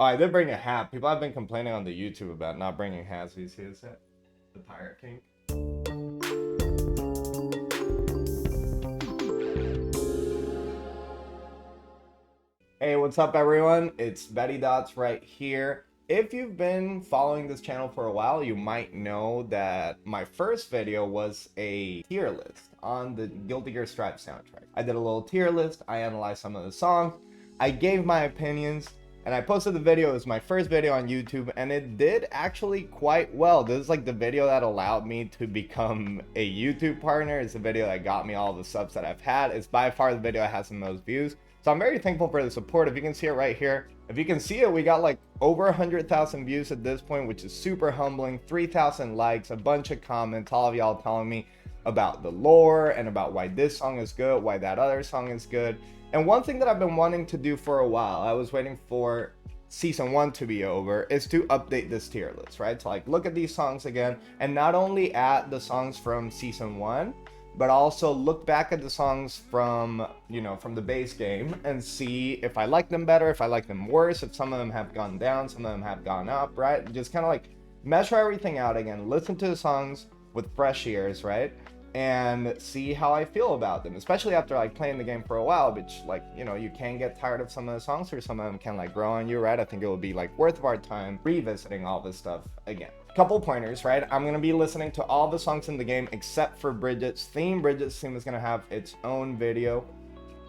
Oh, I did bring a hat. People have been complaining on the YouTube about not bringing hats. Do you see this hat? The Pirate King. Hey, what's up everyone? It's Betty Dots right here. If you've been following this channel for a while, you might know that my first video was a tier list on the Guilty Gear Stripe soundtrack. I did a little tier list, I analyzed some of the songs, I gave my opinions, and I posted the video. It was my first video on YouTube, and it did actually quite well. This is like the video that allowed me to become a YouTube partner. It's the video that got me all the subs that I've had. It's by far the video that has the most views. So I'm very thankful for the support. If you can see it right here, if you can see it, we got like over 100,000 views at this point, which is super humbling. 3,000 likes, a bunch of comments, all of y'all telling me about the lore and about why this song is good, why that other song is good. And one thing that I've been wanting to do for a while, I was waiting for season 1 to be over, is to update this tier list, right? To like look at these songs again, and not only at the songs from season 1, but also look back at the songs from, you know, from the base game and see if I like them better, if I like them worse, if some of them have gone down, some of them have gone up, right? Just kind of like measure everything out again, listen to the songs with fresh ears, right? And see how I feel about them, especially after like playing the game for a while, which, like, you know, you can get tired of some of the songs, or some of them can like grow on you, right? I think it would be like worth our time revisiting all this stuff again. Couple pointers, right? I'm gonna be listening to all the songs in the game except for Bridget's theme. Bridget's theme is gonna have its own video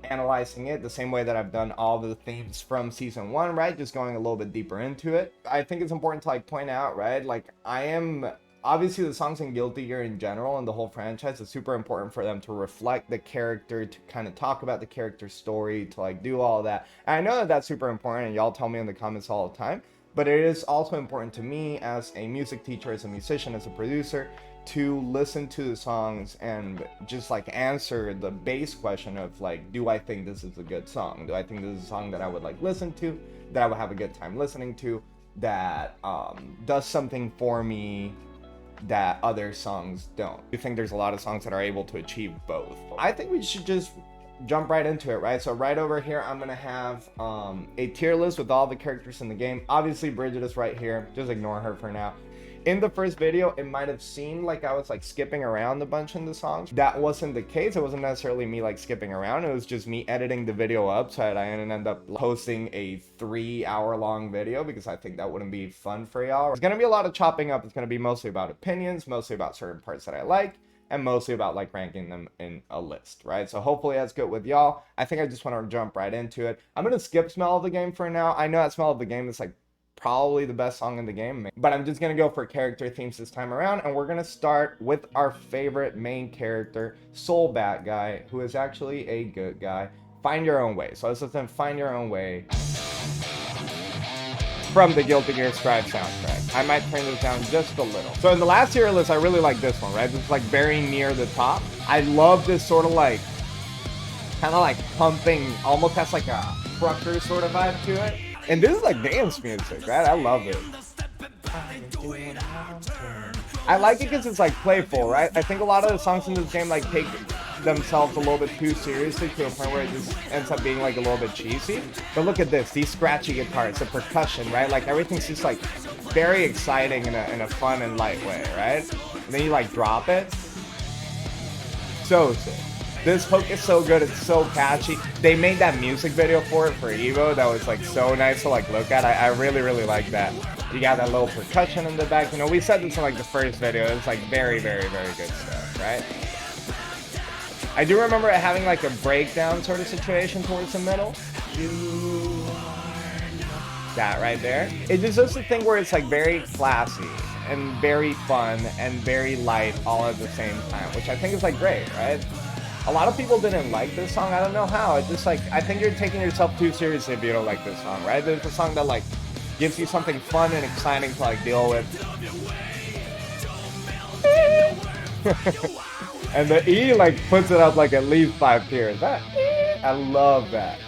analyzing it the same way that I've done all the themes from season 1, right? Just going a little bit deeper into it. I think it's important to like point out, right? Like, I am obviously, the songs in Guilty Gear in general and the whole franchise is super important for them to reflect the character, to kind of talk about the character's story, to like do all that. And I know that that's super important, and y'all tell me in the comments all the time, but it is also important to me as a music teacher, as a musician, as a producer, to listen to the songs and just like answer the base question of like, do I think this is a good song? Do I think this is a song that I would like listen to, that I would have a good time listening to, that does something for me that other songs don't? I think there's a lot of songs that are able to achieve both. I think we should just jump right into it, right? So right over here, I'm gonna have a tier list with all the characters in the game. Obviously, Bridget is right here. Just ignore her for now. In the first video, it might have seemed like I was like skipping around a bunch in the songs. That wasn't the case. It wasn't necessarily me like skipping around. It was just me editing the video up so that I didn't end up posting a 3-hour-long video, because I think that wouldn't be fun for y'all. It's gonna be a lot of chopping up. It's gonna be mostly about opinions, mostly about certain parts that I like, and mostly about like ranking them in a list, right? So hopefully that's good with y'all. I think I just want to jump right into it. I'm gonna skip Smell of the Game for now. I know that Smell of the Game is like probably the best song in the game, but I'm just gonna go for character themes this time around, and we're gonna start with our favorite main character, Soul Bat Guy, who is actually a good guy. Find Your Own Way. So let's listen to Find Your Own Way from the Guilty Gear Strive soundtrack. I might turn this down just a little. So in the last tier list, I really like this one, right? This is like very near the top. I love this sort of like, kind of like pumping, almost has like a trucker sort of vibe to it. And this is like dance music, right? I love it. I like it because it's like playful, right? I think a lot of the songs in this game like take themselves a little bit too seriously, to a point where it just ends up being like a little bit cheesy. But look at this, these scratchy guitars, the percussion, right? Like everything's just like very exciting in a fun and light way, right? And then you like drop it. So sick. This hook is so good, it's so catchy. They made that music video for it for Evo that was like so nice to like look at. I really, really like that. You got that little percussion in the back. You know, we said this in like the first video. It's like very, very, very good stuff, right? I do remember it having like a breakdown sort of situation towards the middle. That right there. It just does the thing where it's like very classy and very fun and very light all at the same time, which I think is like great, right? A lot of people didn't like this song. I don't know how. It's just like, I think you're taking yourself too seriously if you don't like this song, right? There's a song that like gives you something fun and exciting to like deal with. And the E like puts it up like at least 5 tiers. I love that.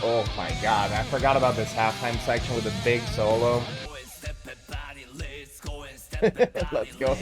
Oh my god, I forgot about this halftime section with a big solo. Let's go.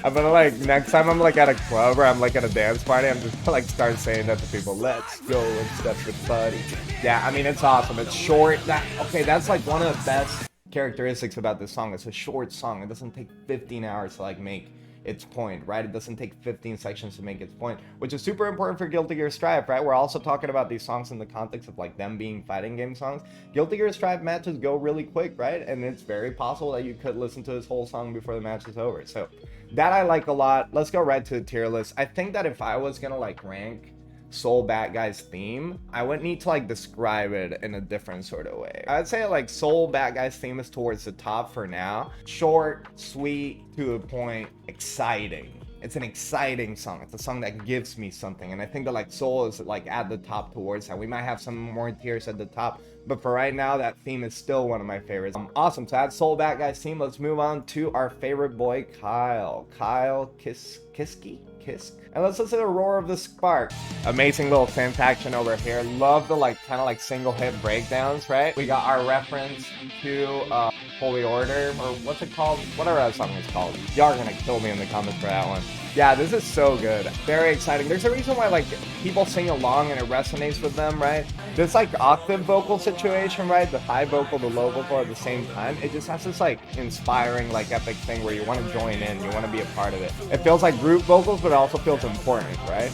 I'm gonna like, next time I'm like at a club or I'm like at a dance party, I'm just gonna like start saying that to people. Let's go and step the buddy. Yeah, I mean, it's awesome. It's short. Okay, that's like one of the best characteristics about this song. It's a short song. It doesn't take 15 hours to like make its point, right? It doesn't take 15 sections to make its point, which is super important for Guilty Gear Strive, right? We're also talking about these songs in the context of like them being fighting game songs. Guilty Gear Strive matches go really quick, right? And it's very possible that you could listen to this whole song before the match is over. So that I like a lot. Let's go right to the tier list. I think that if I was gonna like rank Soul Bad Guy's theme, I would need to like describe it in a different sort of way. I'd say like Soul Bad Guy's theme is towards the top for now. Short, sweet, to the point, exciting. It's an exciting song. It's a song that gives me something. And I think that like Soul is like at the top towards that. We might have some more tiers at the top, but for right now, that theme is still one of my favorites. Awesome. So that's Soul Bad Guy's theme. Let's move on to our favorite boy, Kyle. Kyle Kiske? And let's listen to Roar of the Spark. Amazing little synth action over here. Love the like kind of like single hit breakdowns, right? We got our reference to Holy Order, or what's it called? Whatever that song is called. Y'all are gonna kill me in the comments for that one. Yeah, this is so good. Very exciting. There's a reason why like people sing along and it resonates with them, right? This like octave vocal situation, right? The high vocal, the low vocal at the same time. It just has this like inspiring like epic thing where you want to join in, you want to be a part of it. It feels like group vocals, but it also feels important, right?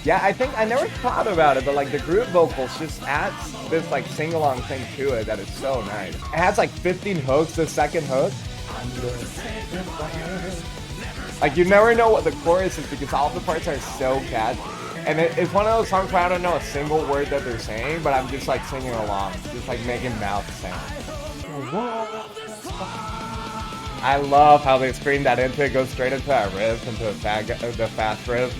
Yeah, I think I never thought about it, but like the group vocals just adds this like sing-along thing to it that is so nice. It has like 15 hooks, the second hook. Like you never know what the chorus is because all the parts are so catchy. And it's one of those songs where I don't know a single word that they're saying, but I'm just like singing along, just like making mouth sounds. I love how they scream that into it, goes straight into that riff, into the fast riff.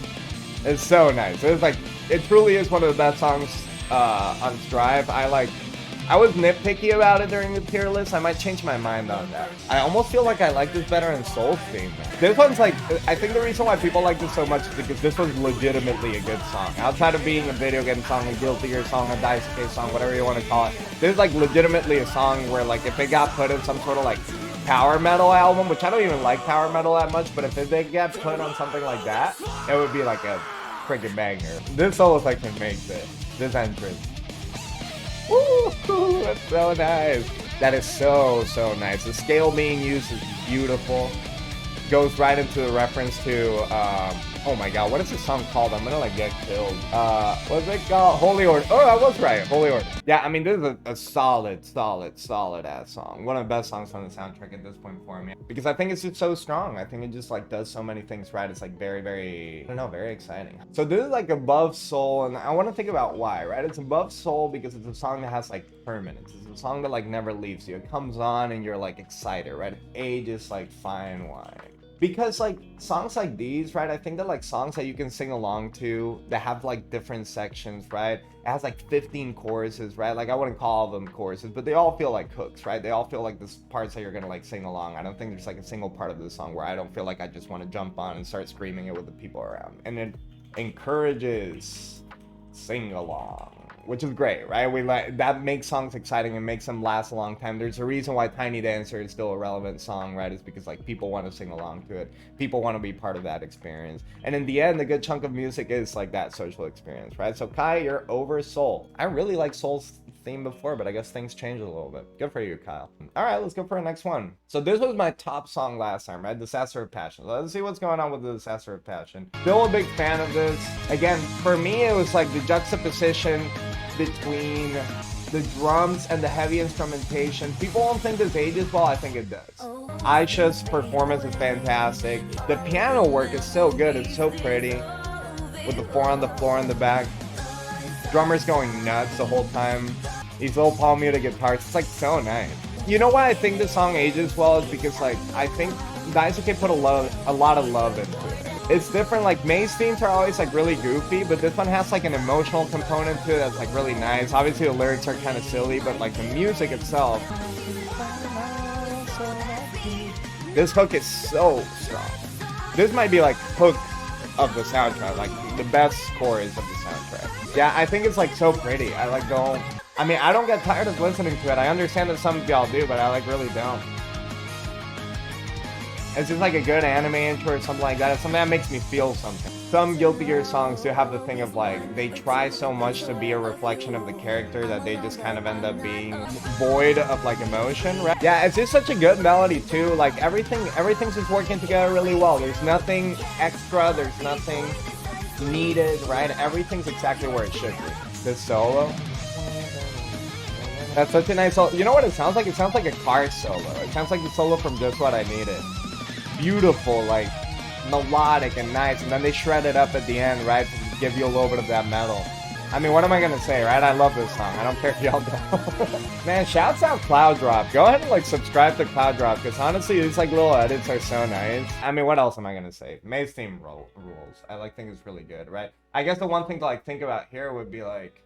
It's so nice. It's like, it truly is one of the best songs on Strive. I was nitpicky about it during the tier list. I might change my mind on that. I almost feel like I like this better than Soul's theme. This one's like, I think the reason why people like this so much is because this was legitimately a good song. Outside of being a video game song, a Guilty Gear song, a Daisuke song, whatever you want to call it. This is like legitimately a song where like if it got put in some sort of like power metal album, which I don't even like power metal that much, but if they get put on something like that, it would be like a freaking banger. This solo section makes it. This entrance. Woo! That's so nice. That is so nice. The scale being used is beautiful. Goes right into the reference to oh my god, what is this song called? I'm gonna like get killed. What's it called? Holy Order. Oh, I was right. Holy Order. Yeah, I mean, this is a solid ass song. One of the best songs on the soundtrack at this point for me. Because I think it's just so strong. I think it just like does so many things right. It's like very, I don't know, very exciting. So this is like above Soul, and I want to think about why, right? It's above Soul because it's a song that has like permanence. It's a song that like never leaves you. It comes on and you're like excited, right? It ages like fine wine. Because like songs like these, right, I think that like songs that you can sing along to that have like different sections, right? It has like 15 choruses, right? Like I wouldn't call them choruses, but they all feel like hooks, right? They all feel like this parts that you're gonna like sing along. I don't think there's like a single part of the song where I don't feel like I just want to jump on and start screaming it with the people around. And it encourages sing along, which is great, right? We like that makes songs exciting and makes them last a long time. There's a reason why Tiny Dancer is still a relevant song, right? It's because like people want to sing along to it. People want to be part of that experience. And in the end, a good chunk of music is like that social experience, right? So Kai, you're over Soul. I really like Soul's theme before, but I guess things changed a little bit. Good for you, Kyle. All right, let's go for the next one. So this was my top song last time, right? Disaster of Passion. So let's see what's going on with the Disaster of Passion. Still a big fan of this. Again, for me, it was like the juxtaposition between the drums and the heavy instrumentation. People don't think this ages well. I think it does. Aisha's performance is fantastic. The piano work is so good. It's so pretty. With the 4 on the floor in the back. Drummer's going nuts the whole time. These little palm muted guitars. It's like so nice. You know why I think this song ages well is because like I think Daisuke put a lot of love into it. It's different, like May's themes are always like really goofy, but this one has like an emotional component to it that's like really nice. Obviously the lyrics are kind of silly, but like the music itself, this hook is so strong. This might be like hook of the soundtrack, like the best chorus of the soundtrack. Yeah, I think it's like so pretty. I like I mean, I don't get tired of listening to it. I understand that some of y'all do, but I like really don't. It's just like a good anime intro or something like that. It's something that makes me feel something. Some Guilty Gear songs do have the thing of like, they try so much to be a reflection of the character that they just kind of end up being void of like emotion, right? Yeah, it's just such a good melody too. Like everything's just working together really well. There's nothing extra, there's nothing needed, right? Everything's exactly where it should be. This solo. That's such a nice solo. You know what it sounds like? It sounds like a car solo. It sounds like the solo from Just What I Needed. Beautiful, like melodic and nice, and then they shred it up at the end, right, to give you a little bit of that metal. I mean, what am I gonna say, right? I love this song. I don't care if y'all don't. Man, shouts out Cloud Drop. Go ahead and like subscribe to Cloud Drop, because honestly, these like little edits are so nice. I mean, what else am I gonna say? May's theme rules. I think it's really good, right? I guess the one thing to like think about here would be like,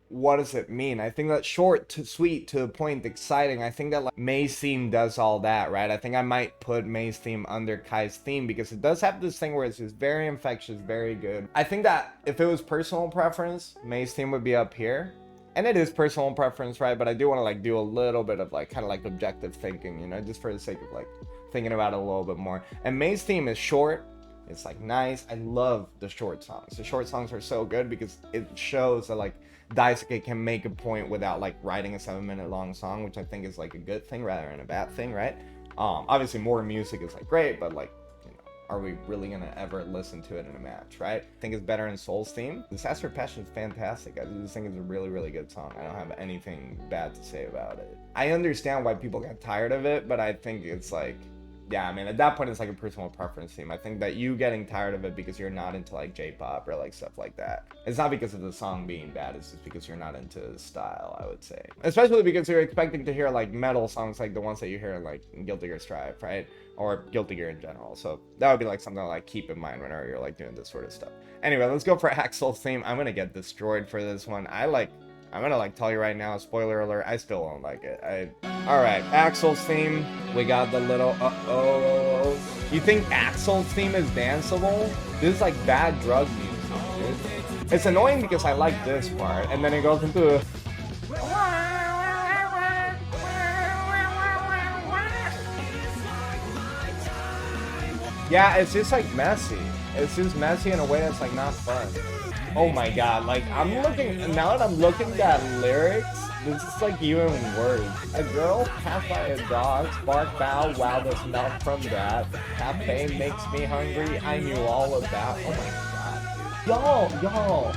what does it mean? I think that short to sweet to the point, exciting. I think that like May's theme does all that, right? I think I might put May's theme under Kai's theme because it does have this thing where it's just very infectious, very good. I think that if it was personal preference, May's theme would be up here. And it is personal preference, right? But I do want to like do a little bit of like kind of like objective thinking, you know, just for the sake of like thinking about it a little bit more. And May's theme is short. It's like nice. I love the short songs. The short songs are so good because it shows that like Daisuke can make a point without like writing a 7-minute long song, which I think is like a good thing rather than a bad thing, right? Obviously more music is like great, but like, you know, are we really gonna ever listen to it in a match, right? I think it's better in Soul's theme. Disaster Passion is fantastic. I just think it's a really, really good song. I don't have anything bad to say about it. I understand why people got tired of it, but I think it's like, yeah, I mean, at that point, it's like a personal preference theme. I think that you getting tired of it because you're not into like J-pop or like stuff like that. It's not because of the song being bad. It's just because you're not into the style, I would say. Especially because you're expecting to hear like metal songs like the ones that you hear in like Guilty Gear Strive, right? Or Guilty Gear in general. So that would be like something to like keep in mind whenever you're like doing this sort of stuff. Anyway, let's go for Axl's theme. I'm gonna get destroyed for this one. I'm gonna like tell you right now, spoiler alert, I still don't like it. Alright, Axl's theme. We got the little uh-oh. You think Axl's theme is danceable? This is like bad drug music, dude. It's annoying because I like this part, and then it goes into a... Yeah, it's just like messy. It's just messy in a way that's like not fun. Oh my god, like I'm looking, now that I'm looking at lyrics, this is like even worse. A girl passed by a dog, spark bow, wow the smell from that. Cafe makes me hungry, I knew all about. Oh my god, dude. Y'all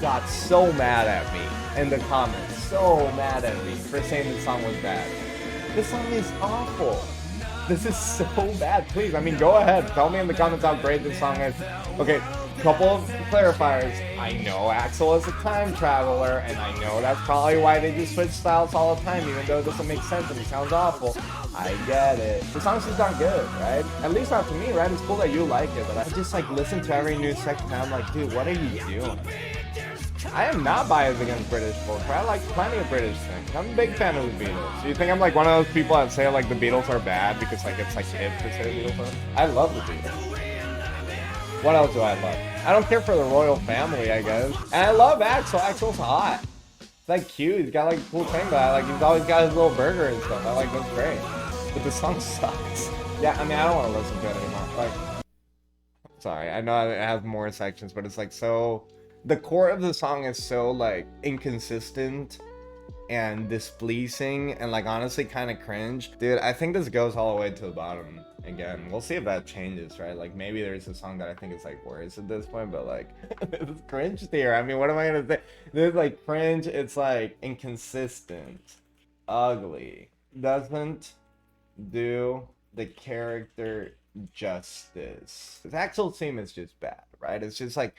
got so mad at me in the comments. So mad at me for saying this song was bad. This song is awful. This is so bad. Please, I mean, go ahead. Tell me in the comments how great this song is. Okay, couple of clarifiers. I know Axl is a time traveler, and I know that's probably why they just switch styles all the time, even though it doesn't make sense and it sounds awful. I get it. The song's just not good, right? At least not to me, right? It's cool that you like it, but I just like listen to every new section and I'm like, dude, what are you doing? I am not biased against British folk. I like plenty of British things. I'm a big fan of the Beatles. Do you think I'm like one of those people that say like the Beatles are bad because like it's like hip to say the Beatles are? I love the Beatles. What else do I love? I don't care for the royal family, I guess. And I love Axl. Axl's hot. It's like cute. He's got like a cool thing about it. Like he's always got his little burger and stuff. I like that's great. But the song sucks. Yeah, I mean I don't want to listen to it anymore. Like, sorry, I know it has more sections, but it's like so. The core of the song is so like inconsistent and displeasing and like honestly kind of cringe. Dude, I think this goes all the way to the bottom again. We'll see if that changes, right? Like maybe there's a song that I think is like worse at this point, but like it's cringe tier. I mean, what am I gonna say? There's like cringe, it's like inconsistent, ugly, doesn't do the character justice. His actual theme is just bad, right? It's just like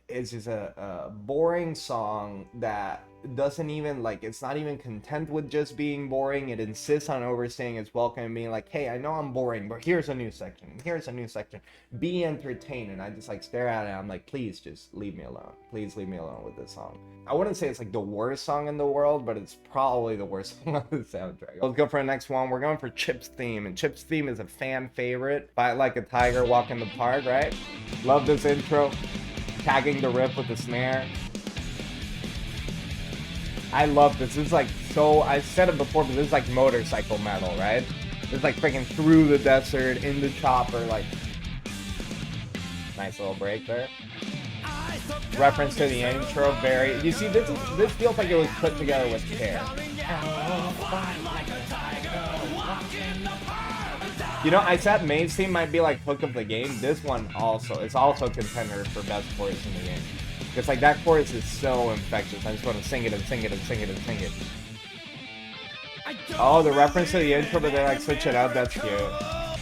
it's just a boring song that doesn't even like, it's not even content with just being boring. It insists on overstaying its welcome and being like, hey, I know I'm boring, but here's a new section, here's a new section, be entertained. And I just like stare at it, I'm like, please just leave me alone, please leave me alone with this song. I wouldn't say it's like the worst song in the world, but it's probably the worst song on the soundtrack. Let's go for the next one. We're going for Chipp's theme, and Chipp's theme is a fan favorite. Fight like a tiger, walk in the park, right? Love this intro. Tagging the riff with the snare. I love this. This is like so, I said it before, but this is like motorcycle metal, right? It's like freaking through the desert, in the chopper, like. Nice little break there. Reference to the intro, very. You see, this feels like it was put together with care. You know, I said Maze Theme might be like hook of the game. This one also, it's also contender for best chorus in the game. It's like that chorus is so infectious. I just want to sing it and sing it and sing it and sing it. Oh, the reference to the intro, but they like switch it up. That's cute.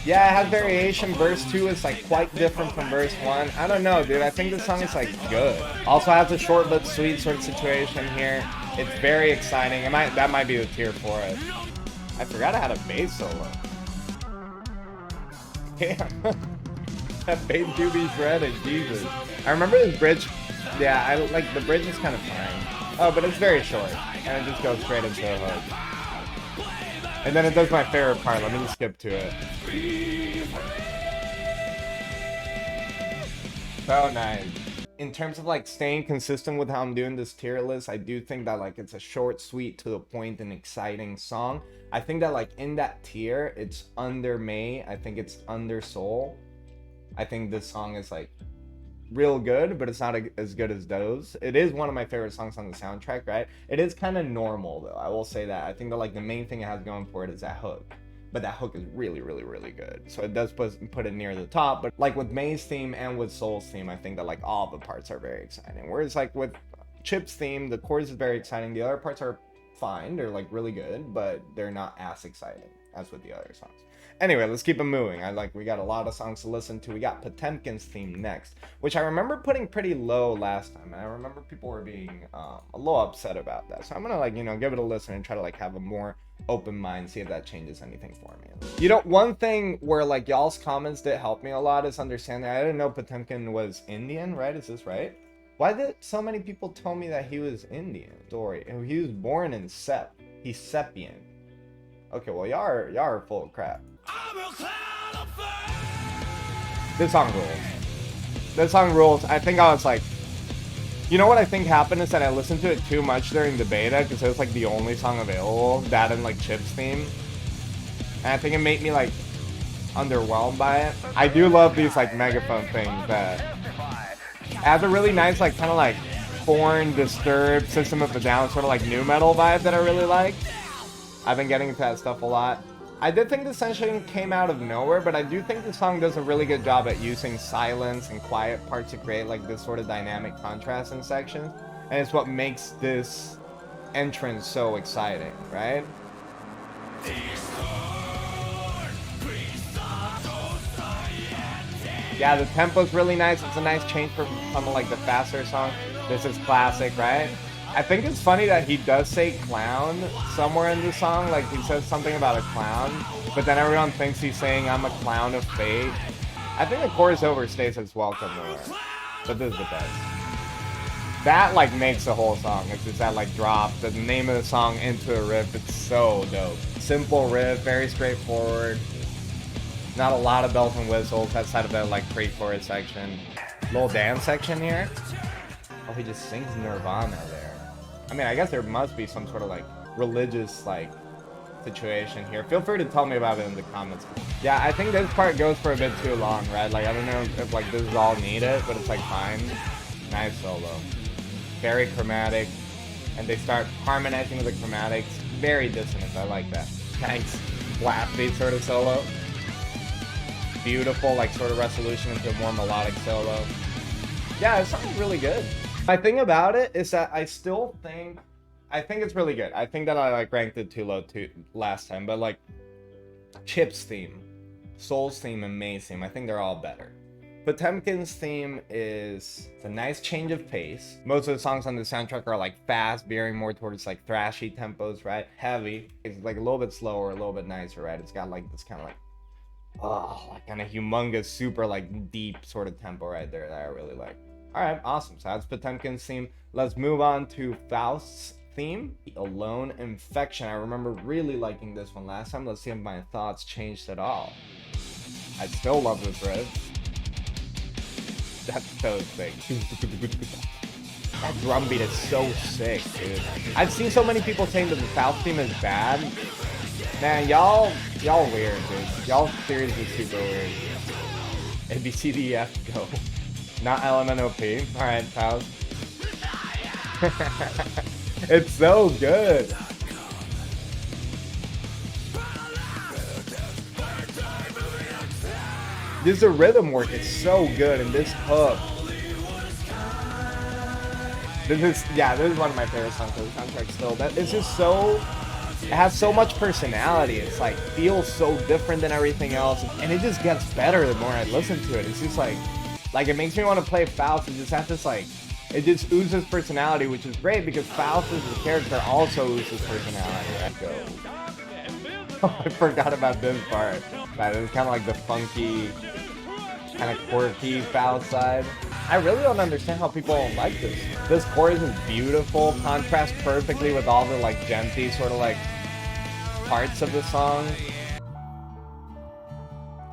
Yeah, it has variation. Verse 2 is like quite different from verse 1. I don't know, dude. I think this song is like good. Also has a short but sweet sort of situation here. It's very exciting. That might be the tier for it. I forgot I had a bass solo. Yeah. That bass do be shredded, Jesus. I remember this bridge. Yeah, I like the bridge is kind of fine. Oh, but it's very short, and it just goes straight into the hook. And then it does my favorite part. Let me just skip to it. So nice. In terms of like staying consistent with how I'm doing this tier list, I do think that like it's a short, sweet, to the point, and exciting song. I think that like in that tier, it's under May. I think it's under Soul. I think this song is like real good, but it's not as good as those. It is one of my favorite songs on the soundtrack, right? It is kind of normal though, I will say that. I think that like the main thing it has going for it is that hook, but that hook is really, really, really good. So it does put it near the top. But like with May's theme and with Soul's theme, I think that like all the parts are very exciting. Whereas like with Chipp's theme, the chorus is very exciting. The other parts are fine, they're like really good, but they're not as exciting as with the other songs. Anyway, let's keep it moving. We got a lot of songs to listen to. We got Potemkin's theme next, which I remember putting pretty low last time, and I remember people were being a little upset about that. So I'm gonna like, you know, give it a listen and try to like have a more open mind, see if that changes anything for me. You know, one thing where like y'all's comments did help me a lot is understanding. I didn't know Potemkin was Indian, right? Is this right? Why did so many people tell me that he was Indian? Story. He was born in Sep. He's Sepian. Okay, well y'all are full of crap. This song rules. This song rules. I think I was like, you know what I think happened is that I listened to it too much during the beta because it was like the only song available, that and like Chipp's theme. And I think it made me like underwhelmed by it. I do love these like megaphone things that has a really nice like kind of like foreign, disturbed, System of a Down sort of like new metal vibe that I really like. I've been getting into that stuff a lot. I did think this section came out of nowhere, but I do think the song does a really good job at using silence and quiet parts to create like this sort of dynamic contrast in sections. And it's what makes this entrance so exciting, right? Yeah, the tempo's really nice. It's a nice change from some of like the faster song. This is classic, right? I think it's funny that he does say clown somewhere in the song. Like he says something about a clown, but then everyone thinks he's saying I'm a clown of fate. I think the chorus overstays its welcome more, but this is the best. That like makes the whole song. It's just that like drop, the name of the song into a riff. It's so dope. Simple riff, very straightforward. Not a lot of bells and whistles outside of that like pre-chorus section. Little dance section here. Oh, he just sings Nirvana there. I mean, I guess there must be some sort of like religious like situation here. Feel free to tell me about it in the comments. Yeah, I think this part goes for a bit too long, right? Like I don't know if like this is all needed, but it's like fine. Nice solo. Very chromatic. And they start harmonizing with the chromatics. Very dissonant, I like that. Nice blast beat sort of solo. Beautiful like sort of resolution into a more melodic solo. Yeah, it sounds really good. My thing about it is that I think it's really good. I think that I like ranked it too low too last time, but like Chipp's theme, Soul's theme, and May's theme, I think they're all better. Potemkin's theme is a nice change of pace. Most of the songs on the soundtrack are like fast, veering more towards like thrashy tempos, right? Heavy. It's like a little bit slower, a little bit nicer, right? It's got like this kind of like, oh, like kind of humongous, super like deep sort of tempo right there that I really like. All right, awesome. So that's Potemkin's theme. Let's move on to Faust's theme, Alone Infection. I remember really liking this one last time. Let's see if my thoughts changed at all. I still love this riff. That's so sick. That drum beat is so sick, dude. I've seen so many people saying that the Faust theme is bad. Man, y'all weird, dude. Y'all seriously super weird. A, B, C, D, E, F, go. Not LMNOP. Alright, Faust. It's so good. This the rhythm work is so good, and this hook. This is one of my favorite songs of the soundtrack still. That it's just so, it has so much personality. It's like feels so different than everything else, and it just gets better the more I listen to it. It's just like it makes me want to play Faust and just have this like, it just oozes personality, which is great because Faust as a character also oozes personality. Right? Go. Oh, I forgot about this part. That is kind of like the funky, kind of quirky Faust side. I really don't understand how people don't like this. This chorus is beautiful, contrasts perfectly with all the like genty sort of like parts of the song.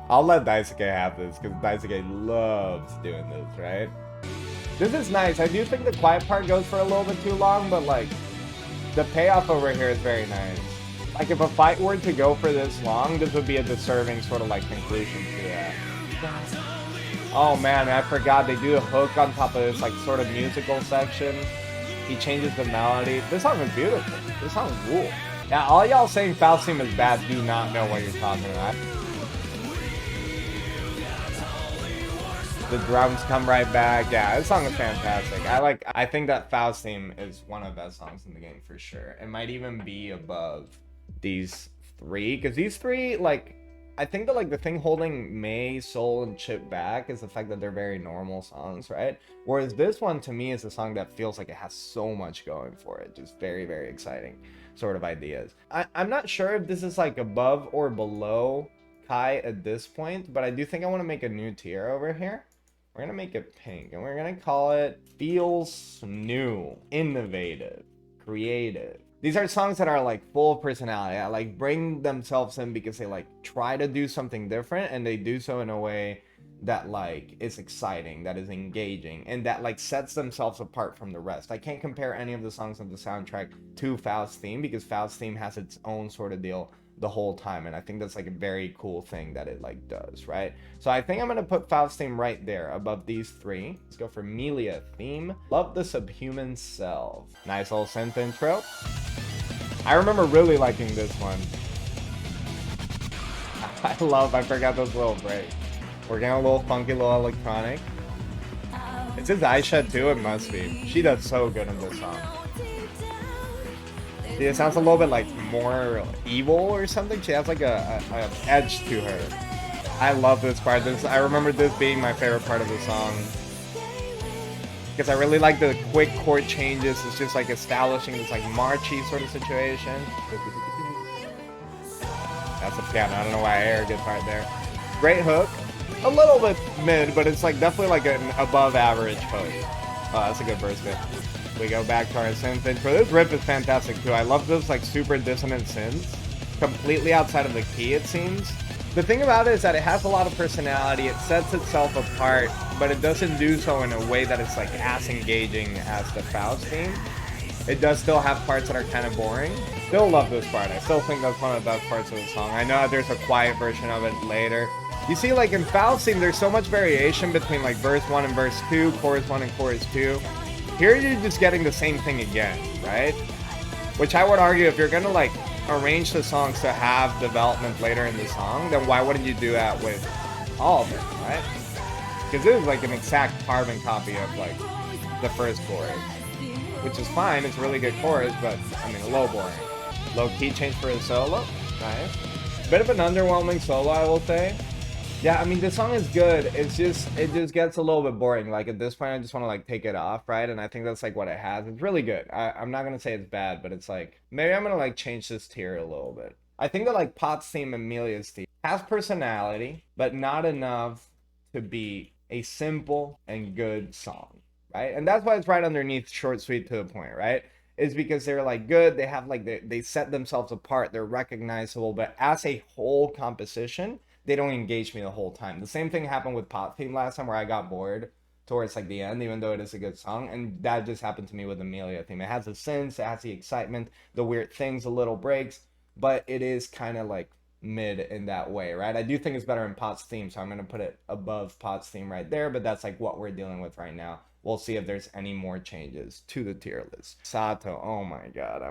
I'll let Daisuke have this because Daisuke loves doing this, right? This is nice. I do think the quiet part goes for a little bit too long, but like the payoff over here is very nice. Like if a fight were to go for this long, this would be a deserving sort of like conclusion to that. Oh man, I forgot they do a hook on top of this like sort of musical section. He changes the melody. This song is beautiful. This song is cool. Yeah, all y'all saying Faust theme is bad do not know what you're talking about. The drums come right back. Yeah, this song is fantastic. I think that Faust theme is one of the best songs in the game for sure. It might even be above these three, because these three, like, I think that like the thing holding May, Soul, and Chipp back is the fact that they're very normal songs, right? Whereas this one to me is a song that feels like it has so much going for it. Just very, very exciting sort of ideas. I'm not sure if this is like above or below Kai at this point, but I do think I want to make a new tier over here. We're gonna make it pink, and we're gonna call it Feels New, Innovative, Creative. These are songs that are like full of personality, that like bring themselves in because they like try to do something different, and they do so in a way that like is exciting, that is engaging, and that like sets themselves apart from the rest. I can't compare any of the songs of the soundtrack to Faust theme because Faust theme has its own sort of deal the whole time, and I think that's like a very cool thing that it like does, right? So I think I'm gonna put Faust theme right there above these three. Let's go for Millia theme. Love the Subhuman Self. Nice little synth intro. I remember really liking this one. I forgot those little breaks. We're getting a little funky, little electronic. It's his Aisha too, it must be. She does so good in this song. See, it sounds a little bit like more evil or something. She has like a edge to her. I love this part. I remember this being my favorite part of the song. Because I really like the quick chord changes. It's just like establishing this like marchy sort of situation. That's a piano. I don't know why I air a good part there. Great hook. A little bit mid, but it's like definitely like an above average hook. Oh, that's a good verse bit. We go back to our synth intro. This riff is fantastic too. I love those like super dissonant synths. Completely outside of the key, it seems. The thing about it is that it has a lot of personality. It sets itself apart, but it doesn't do so in a way that it's like as engaging as the Faust theme. It does still have parts that are kind of boring. Still love this part. I still think that's one of the best parts of the song. I know there's a quiet version of it later. You see, like in Faust theme, there's so much variation between like verse 1 and verse 2, chorus 1 and chorus 2. Here you're just getting the same thing again, right? Which I would argue, if you're gonna like arrange the songs to have development later in the song, then why wouldn't you do that with all of them, right? Because this is like an exact carbon copy of like the first chorus, which is fine. It's a really good chorus, but I mean, a little boring. Low key change for a solo, nice. Bit of an underwhelming solo, I will say. Yeah, I mean, the song is good. It just gets a little bit boring. Like at this point, I just want to like take it off, right? And I think that's like what it has. It's really good. I'm not gonna say it's bad, but it's like maybe I'm gonna like change this tier a little bit. I think that like Pot's theme and Milia's theme has personality, but not enough to be a simple and good song, right? And that's why it's right underneath short, sweet, to the point, right? Is because they're like good. They have like they set themselves apart. They're recognizable, but as a whole composition, they don't engage me the whole time. The same thing happened with Pot Theme last time where I got bored towards like the end, even though it is a good song. And that just happened to me with the Millia theme. It has the synths, it has the excitement, the weird things, the little breaks, but it is kind of like mid in that way, right? I do think it's better in Pot's theme, so I'm gonna put it above Pot's theme right there, but that's like what we're dealing with right now. We'll see if there's any more changes to the tier list. Zato, oh my god,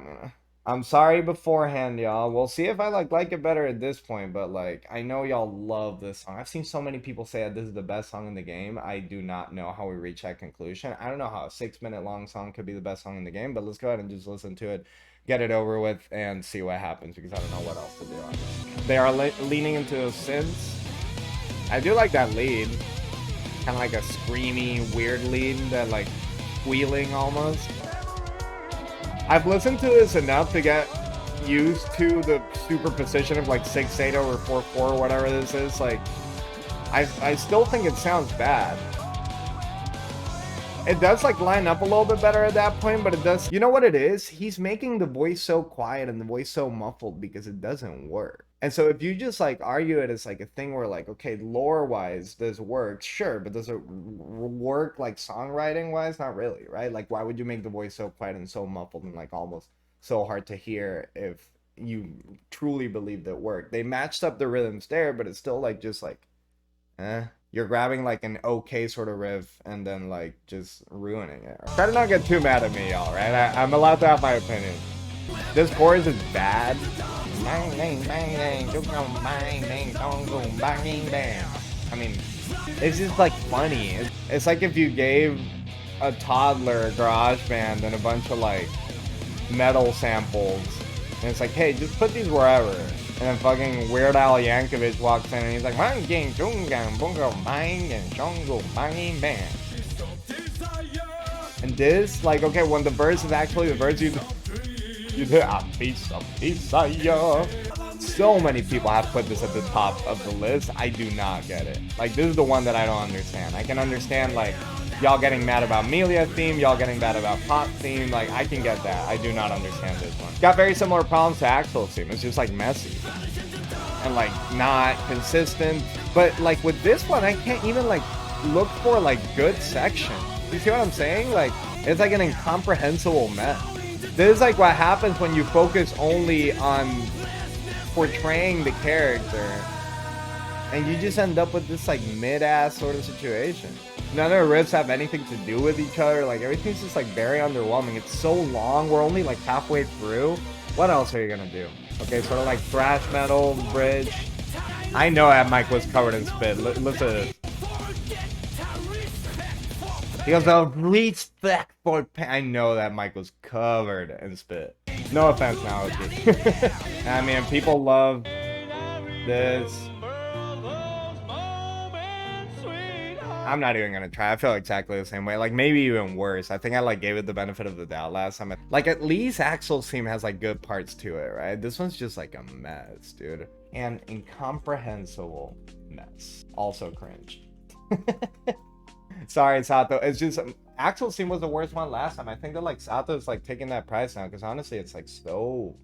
I'm sorry beforehand, y'all. We'll see if I like it better at this point, but like I know y'all love this song. I've seen so many people say that this is the best song in the game. I do not know how we reach that conclusion. I don't know how a 6-minute long song could be the best song in the game, but let's go ahead and just listen to it, get it over with, and see what happens, because I don't know what else to do on this. They are leaning into those synths. I do like that lead. Kind of like a screamy, weird lead that like squealing almost. I've listened to this enough to get used to the superposition of like 6 Zato or 4/4 or whatever this is. Like, I still think it sounds bad. It does like line up a little bit better at that point, but it does. You know what it is? He's making the voice so quiet and the voice so muffled because it doesn't work. And so if you just like argue it as like a thing where like, okay, lore wise this works, sure, but does it work like songwriting wise? Not really, right? Like, why would you make the voice so quiet and so muffled and like almost so hard to hear if you truly believed it worked? They matched up the rhythms there, but it's still like just like you're grabbing like an okay sort of riff and then like just ruining it. Try to not get too mad at me, y'all, right? I'm allowed to have my opinion. This chorus is bad. I mean, it's just like funny. It's like if you gave a toddler a garage band and a bunch of like metal samples, and it's like, hey, just put these wherever. And then fucking Weird Al Yankovic walks in and he's like, and this, like, okay, when the verse is actually the verse, you do a piece of pizza, yeah. So many people have put this at the top of the list. I do not get it. Like, this is the one that I don't understand. I can understand, like, y'all getting mad about Millia theme, y'all getting mad about Pot theme. Like, I can get that. I do not understand this one. Got very similar problems to Axl theme. It's just, like, messy. And, like, not consistent. But, like, with this one, I can't even, like, look for, like, good section. You see what I'm saying? Like, it's, like, an incomprehensible mess. This is like what happens when you focus only on portraying the character and you just end up with this like mid-ass sort of situation. None of the riffs have anything to do with each other. Like, everything's just like very underwhelming. It's so long. We're only like halfway through. What else are you gonna do? Okay, sort of like thrash metal bridge. I know that mic was covered in spit. Listen to this. He goes, respect for I know that mic was covered in spit. No offense now, I mean, people love this. I'm not even gonna try. I feel exactly the same way. Like, maybe even worse. I think I like gave it the benefit of the doubt last time. Like, at least Axl's theme has like good parts to it, right? This one's just like a mess, dude. An incomprehensible mess. Also cringe. Sorry, Zato. It's just Axl's theme was the worst one last time. I think that like Sato's like taking that prize now, because honestly, it's like so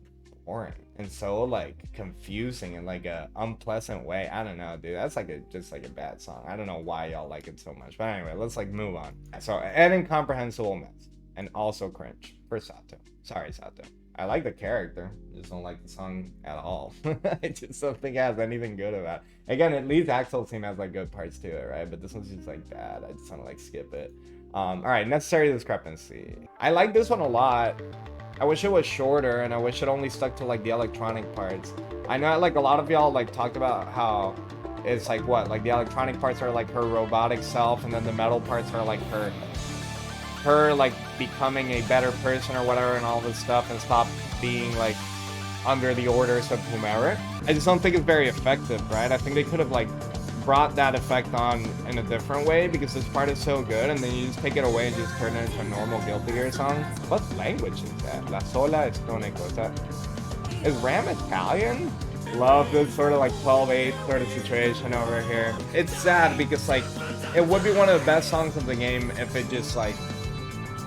boring and so like confusing in like a unpleasant way. I don't know, dude. That's like just like a bad song. I don't know why y'all like it so much, but anyway, let's like move on. So, an incomprehensible mess and also cringe for Zato. Sorry, Zato. I like the character, just don't like the song at all. I just don't think it has anything good about it. Again, at least Axl's theme has like good parts to it, right? But this one's just like bad. I just want to like skip it. All right, necessary discrepancy. I like this one a lot. I wish it was shorter, and I wish it only stuck to like the electronic parts. I know like a lot of y'all like talked about how it's like what, like the electronic parts are like her robotic self, and then the metal parts are like her like becoming a better person or whatever and all this stuff, and stop being like under the orders of whomever. I just don't think it's very effective, right? I think they could have like brought that effect on in a different way, because this part is so good, and then you just take it away and just turn it into a normal Guilty Gear song. What language is that? La sola es tónico. Is Ram Italian? Love this sort of like 12/8 sort of situation over here. It's sad because like it would be one of the best songs of the game if it just like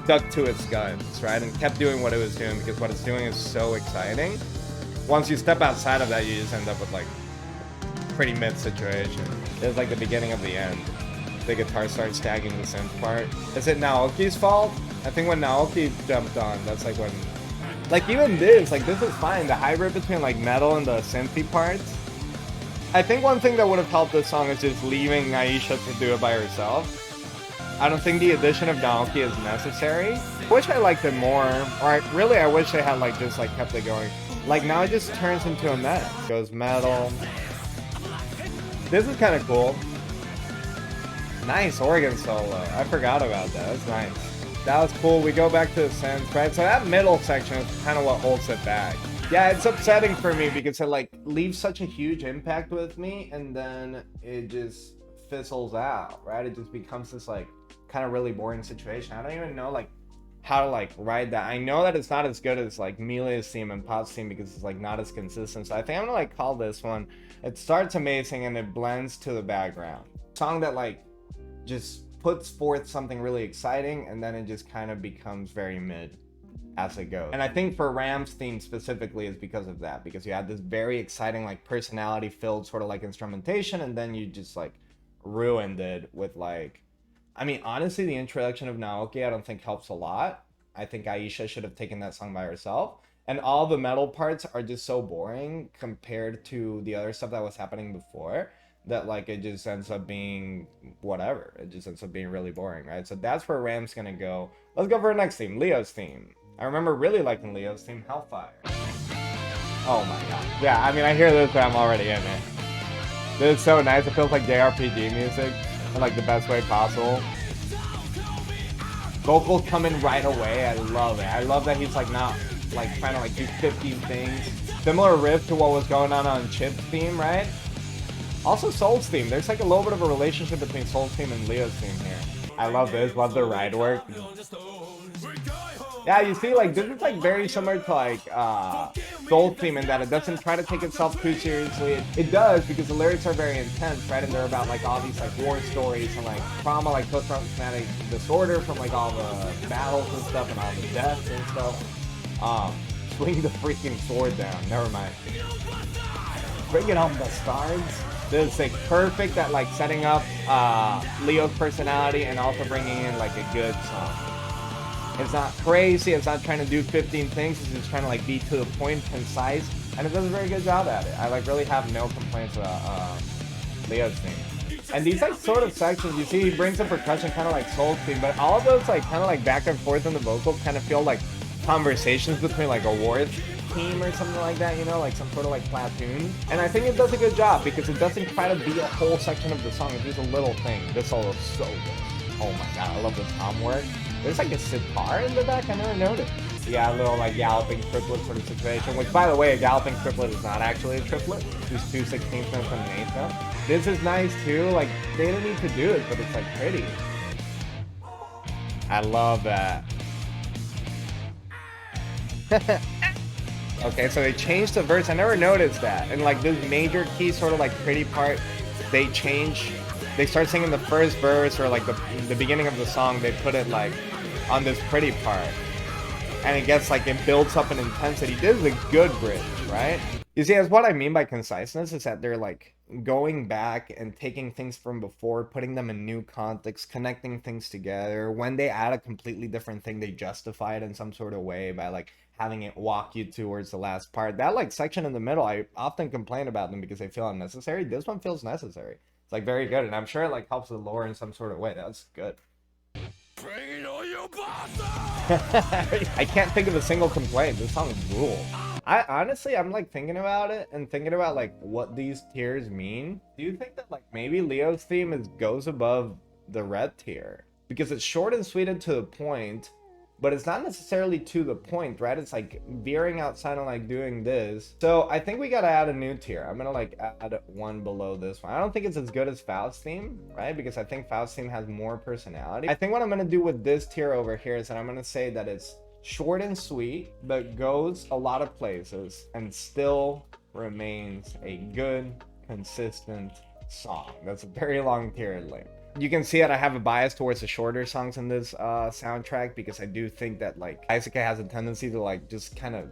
stuck to its guns, right? And kept doing what it was doing, because what it's doing is so exciting. Once you step outside of that, you just end up with like pretty mid situation. It's like the beginning of the end. the guitar starts tagging the synth part. Is it Naoki's fault? I think when Naoki jumped on, that's like when, like even this is fine. The hybrid between like metal and the synthy parts. I think one thing that would have helped this song is just leaving Aisha to do it by herself. I don't think the addition of Naoki is necessary. I wish I liked it more, or I wish they had like just like kept it going. Like now it just turns into a mess. Goes metal. This is kind of cool. Nice organ solo. I forgot about that. That's nice. That was cool. We go back to the synth, right? So that middle section is kind of what holds it back. Yeah, it's upsetting for me because it like leaves such a huge impact with me, and then it just fizzles out, right? It just becomes this like kind of really boring situation. I don't even know like how to like ride that. I know that it's not as good as like Millia's theme and Pop's theme because it's like not as consistent. So I think I'm gonna like call this one. It starts amazing and it blends to the background. Song that like just puts forth something really exciting, and then it just kind of becomes very mid as it goes. And I think for Ram's theme specifically is because of that, because you had this very exciting like personality filled sort of like instrumentation, and then you just like ruined it with like, I mean honestly the introduction of Naoki I don't think helps a lot. I think Aisha should have taken that song by herself, and all the metal parts are just so boring compared to the other stuff that was happening before, that like it just ends up being whatever. It just ends up being really boring, right? So that's where Ram's gonna go. Let's go for our next theme, Leo's theme. I remember really liking Leo's theme, Hellfire. Oh my god. Yeah, I mean, I hear this, but I'm already in it. This is so nice. It feels like JRPG music in like the best way possible. Vocals come in right away. I love it. I love that he's like not like trying to like do 15 things. Similar riff to what was going on Chipp's theme, right? Also Soul's theme. There's like a little bit of a relationship between Soul's theme and Leo's theme here. I love this. Love the ride work. Yeah, you see, like, this is, like, very similar to, like, Soul's theme in that it doesn't try to take itself too seriously. It does, because the lyrics are very intense, right? And they're about, like, all these, like, war stories and, like, trauma, like, post-traumatic disorder from, like, all the battles and stuff and all the deaths and stuff. Swing the freaking sword down. Never mind. Bring it on, bastards. This is, like, perfect at, like, setting up Leo's personality and also bringing in, like, a good song. It's not crazy, it's not trying to do 15 things, it's just trying to like be to the point, concise, and it does a very good job at it. I like really have no complaints about Leo's theme. And these like sort of sections, you see he brings in percussion kind of like Soul's theme, but all of those like kind of like back and forth in the vocals kind of feel like conversations between like a war team or something like that, you know, like some sort of like platoon. And I think it does a good job because it doesn't try to be a whole section of the song, it's just a little thing. This solo is so good. Oh my god, I love the tom work. There's like a sitar in the back, I never noticed. Yeah, a little like galloping triplet sort of situation, which by the way, a galloping triplet is not actually a triplet. Just 2 16th notes and an eighth note. This is nice too, like they didn't need to do it, but it's like pretty. I love that. Okay, so they changed the verse, I never noticed that. And like this major key sort of like pretty part, they start singing the first verse or like the beginning of the song, they put it like on this pretty part. And it gets like, it builds up an intensity. This is a good bridge, right? You see, that's what I mean by conciseness, is that they're like going back and taking things from before, putting them in new context, connecting things together. When they add a completely different thing, they justify it in some sort of way by like having it walk you towards the last part. That like section in the middle, I often complain about them because they feel unnecessary. This one feels necessary. It's like very good, and I'm sure it like helps the lore in some sort of way. That's good. Bring it on your I can't think of a single complaint. This song is rule. I honestly, I'm like thinking about it and thinking about like what these tiers mean. Do you think that like maybe Leo's theme goes above the red tier? Because it's short and sweet and to the point, but it's not necessarily to the point, right? It's like veering outside and like doing this. So I think we gotta add a new tier. I'm gonna like add one below this one. I don't think it's as good as Faust theme, right? Because I think Faust theme has more personality. I think what I'm gonna do with this tier over here is that I'm gonna say that it's short and sweet, but goes a lot of places and still remains a good, consistent song. That's a very long tier length. You can see that I have a bias towards the shorter songs in this soundtrack, because I do think that like Isaac has a tendency to like just kind of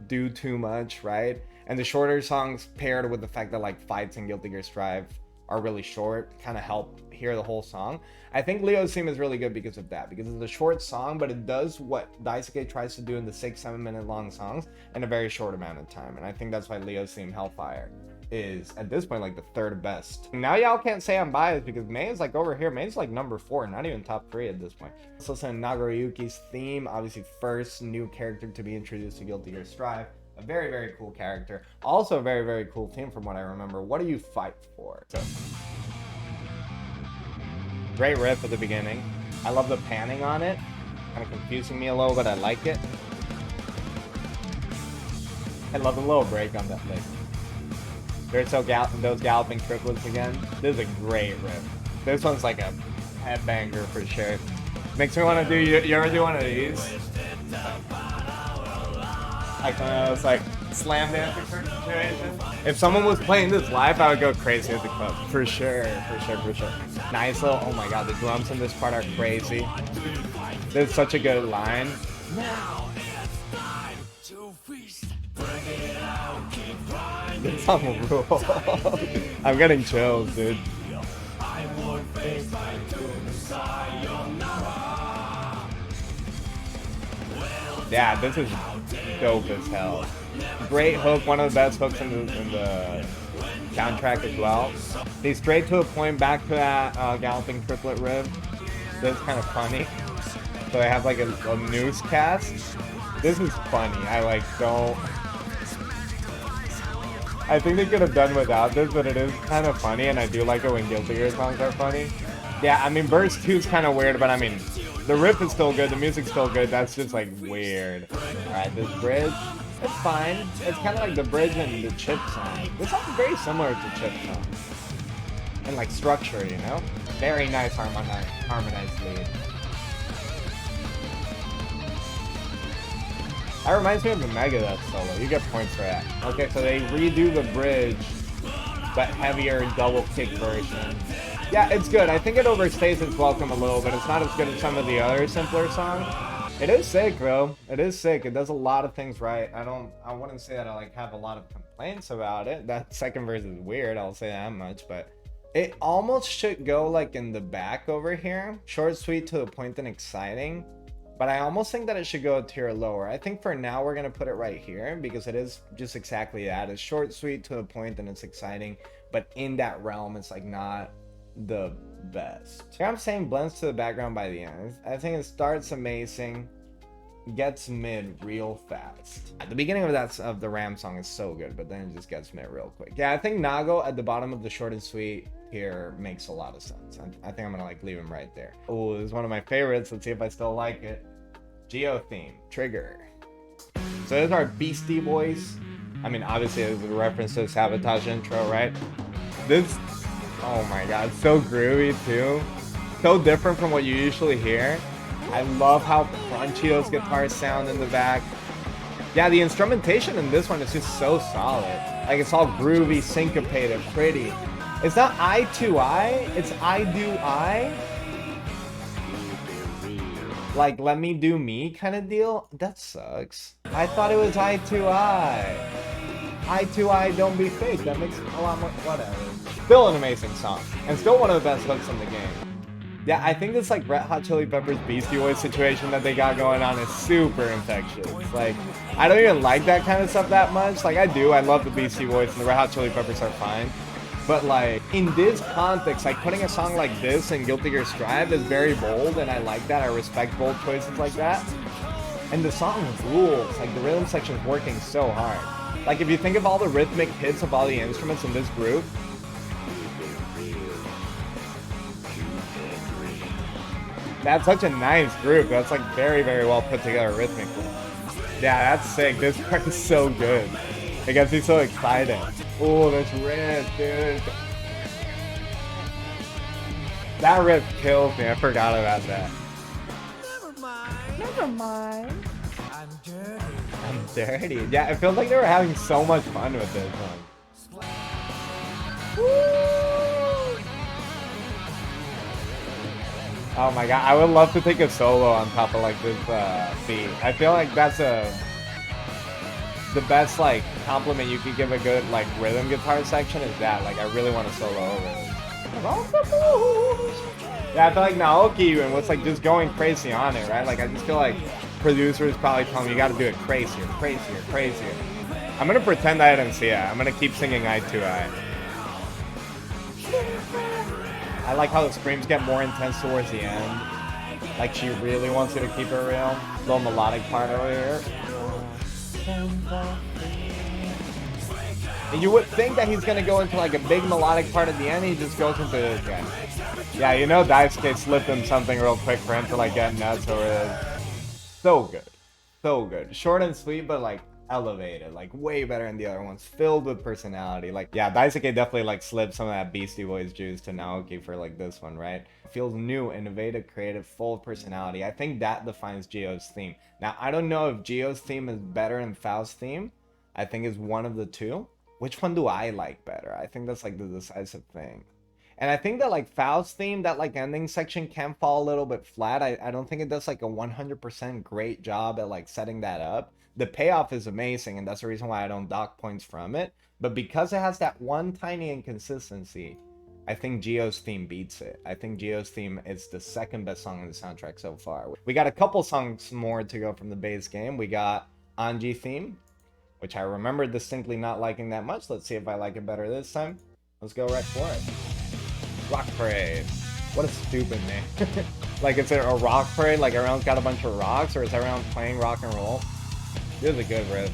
do too much, right? And the shorter songs paired with the fact that like Fights and Guilty Gear Strive are really short, kind of help hear the whole song. I think Leo's theme is really good because of that, because it's a short song, but it does what Daisuke tries to do in the 6-7 minute long songs in a very short amount of time. And I think that's why Leo's theme, Hellfire, is at this point like the 3rd best. Now y'all can't say I'm biased because Mei is like over here. Mei's like number 4, not even top 3 at this point. Let's listen to Nagoriyuki's theme, obviously first new character to be introduced to Guilty Gear Strive. A very, very cool character. Also a very, very cool theme from what I remember. What do you fight for? So, great riff at the beginning. I love the panning on it. Kind of confusing me a little, but I like it. I love the little break on that lick. There's those galloping triplets again. This is a great riff. This one's like a headbanger for sure. Makes me want to do, you ever do one of these? Like one of those like slam dancing situations. If someone was playing this live, I would go crazy at the club. For sure, for sure, for sure. Nice little, oh my god, the drums in this part are crazy. This is such a good line. Now it's time to feast. Bring it out, keep grinding. This song rules. I'm getting chills, dude. Yeah, this is dope as hell. Great hook, one of the best hooks in the soundtrack as well. They straight to a point back to that galloping triplet riff. This is kind of funny. So they have like a noose cast. This is funny. I like don't. I think they could have done without this, but it is kind of funny, and I do like it when Guilty Gear songs are funny. Yeah, I mean, verse 2 is kind of weird, but I mean, the riff is still good, the music's still good, that's just like weird. Alright, this bridge, it's fine. It's kind of like the bridge in the Chipp song. This song is very similar to Chipp song. And like structure, you know? Very nice harmonized lead. That reminds me of the Megadeth solo. You get points for that. Okay, so they redo the bridge, but heavier double kick version. Yeah, it's good. I think it overstays its welcome a little bit. It's not as good as some of the other simpler songs. It is sick, bro. It is sick. It does a lot of things right. I wouldn't say that I like have a lot of complaints about it. That second verse is weird. I'll say that much, but it almost should go like in the back over here. Short, sweet, to the point, and exciting. But I almost think that it should go a tier lower. I think for now we're going to put it right here because it is just exactly that. It's short, sweet, to the point, and it's exciting. But in that realm, it's like not the best. Here I'm saying blends to the background by the end. I think it starts amazing, gets mid real fast. At the beginning of the Ram song is so good, but then it just gets mid real quick. Yeah, I think Nago at the bottom of the short and sweet here makes a lot of sense. I think I'm gonna like leave him right there. Oh, this is one of my favorites. Let's see if I still like it. Geo theme, Trigger. So there's our Beastie Boys. I mean, obviously it was a reference to the Sabotage intro, right? This, oh my god, so groovy too. So different from what you usually hear. I love how crunchy those guitars sound in the back. Yeah, the instrumentation in this one is just so solid. Like, it's all groovy, syncopated, pretty. It's not eye to eye, it's I do I. Like, let me do me kind of deal. That sucks. I thought it was eye to eye. Eye to eye, don't be fake. That makes a lot more, whatever. Still an amazing song, and still one of the best hooks in the game. Yeah, I think this like Red Hot Chili Peppers Beastie Boys situation that they got going on is super infectious. Like, I don't even like that kind of stuff that much. Like, I do. I love the Beastie Boys, and the Red Hot Chili Peppers are fine. But like, in this context, like putting a song like this in Guilty Gear Strive is very bold, and I like that. I respect bold choices like that. And the song rules. Like, the rhythm section is working so hard. Like, if you think of all the rhythmic hits of all the instruments in this group, that's such a nice group. That's like very, very well put together rhythmically. Yeah, that's sick. This part is so good. It gets me so excited. Oh, this riff, dude. That riff kills me. I forgot about that. Never mind. Never mind. I'm dirty. I'm dirty. Yeah, it feels like they were having so much fun with this one. Woo! Oh my god, I would love to take a solo on top of like this beat. I feel like that's the best like compliment you could give a good like rhythm guitar section is that. Like, I really want to solo over it. Yeah, I feel like Naoki even was like just going crazy on it, right? Like I just feel like producers probably telling me you gotta do it crazier, crazier, crazier. I'm gonna pretend I didn't see it. I'm gonna keep singing Eye to Eye. I like how the screams get more intense towards the end. Like she really wants you to keep it real. Little melodic part over here. And you would think that he's gonna go into like a big melodic part at the end. He just goes into it again. Yeah, you know Daisuke slipped him something real quick for him to like get nuts over it. So good. So good. Short and sweet, but like elevated. Like way better than the other ones. Filled with personality. Like, yeah, Daisuke definitely like slipped some of that Beastie Boys juice to Naoki for like this one, right? Feels new, innovative, creative, full of personality. I think that defines Gio's theme. Now, I don't know if Gio's theme is better than Faust's theme. I think it's one of the two. Which one do I like better? I think that's like the decisive thing. And I think that like Faust's theme, that like ending section can fall a little bit flat. I don't think it does like a 100% great job at like setting that up. The payoff is amazing, and that's the reason why I don't dock points from it. But because it has that one tiny inconsistency, I think Gio's theme beats it. I think Gio's theme is the second best song in the soundtrack so far. We got a couple songs more to go from the base game. We got Anji theme, which I remember distinctly not liking that much. Let's see if I like it better this time. Let's go right for it. Rock Parade. What a stupid name. Like, is it a rock parade? Like, everyone's got a bunch of rocks? Or is everyone playing rock and roll? This is a good riff.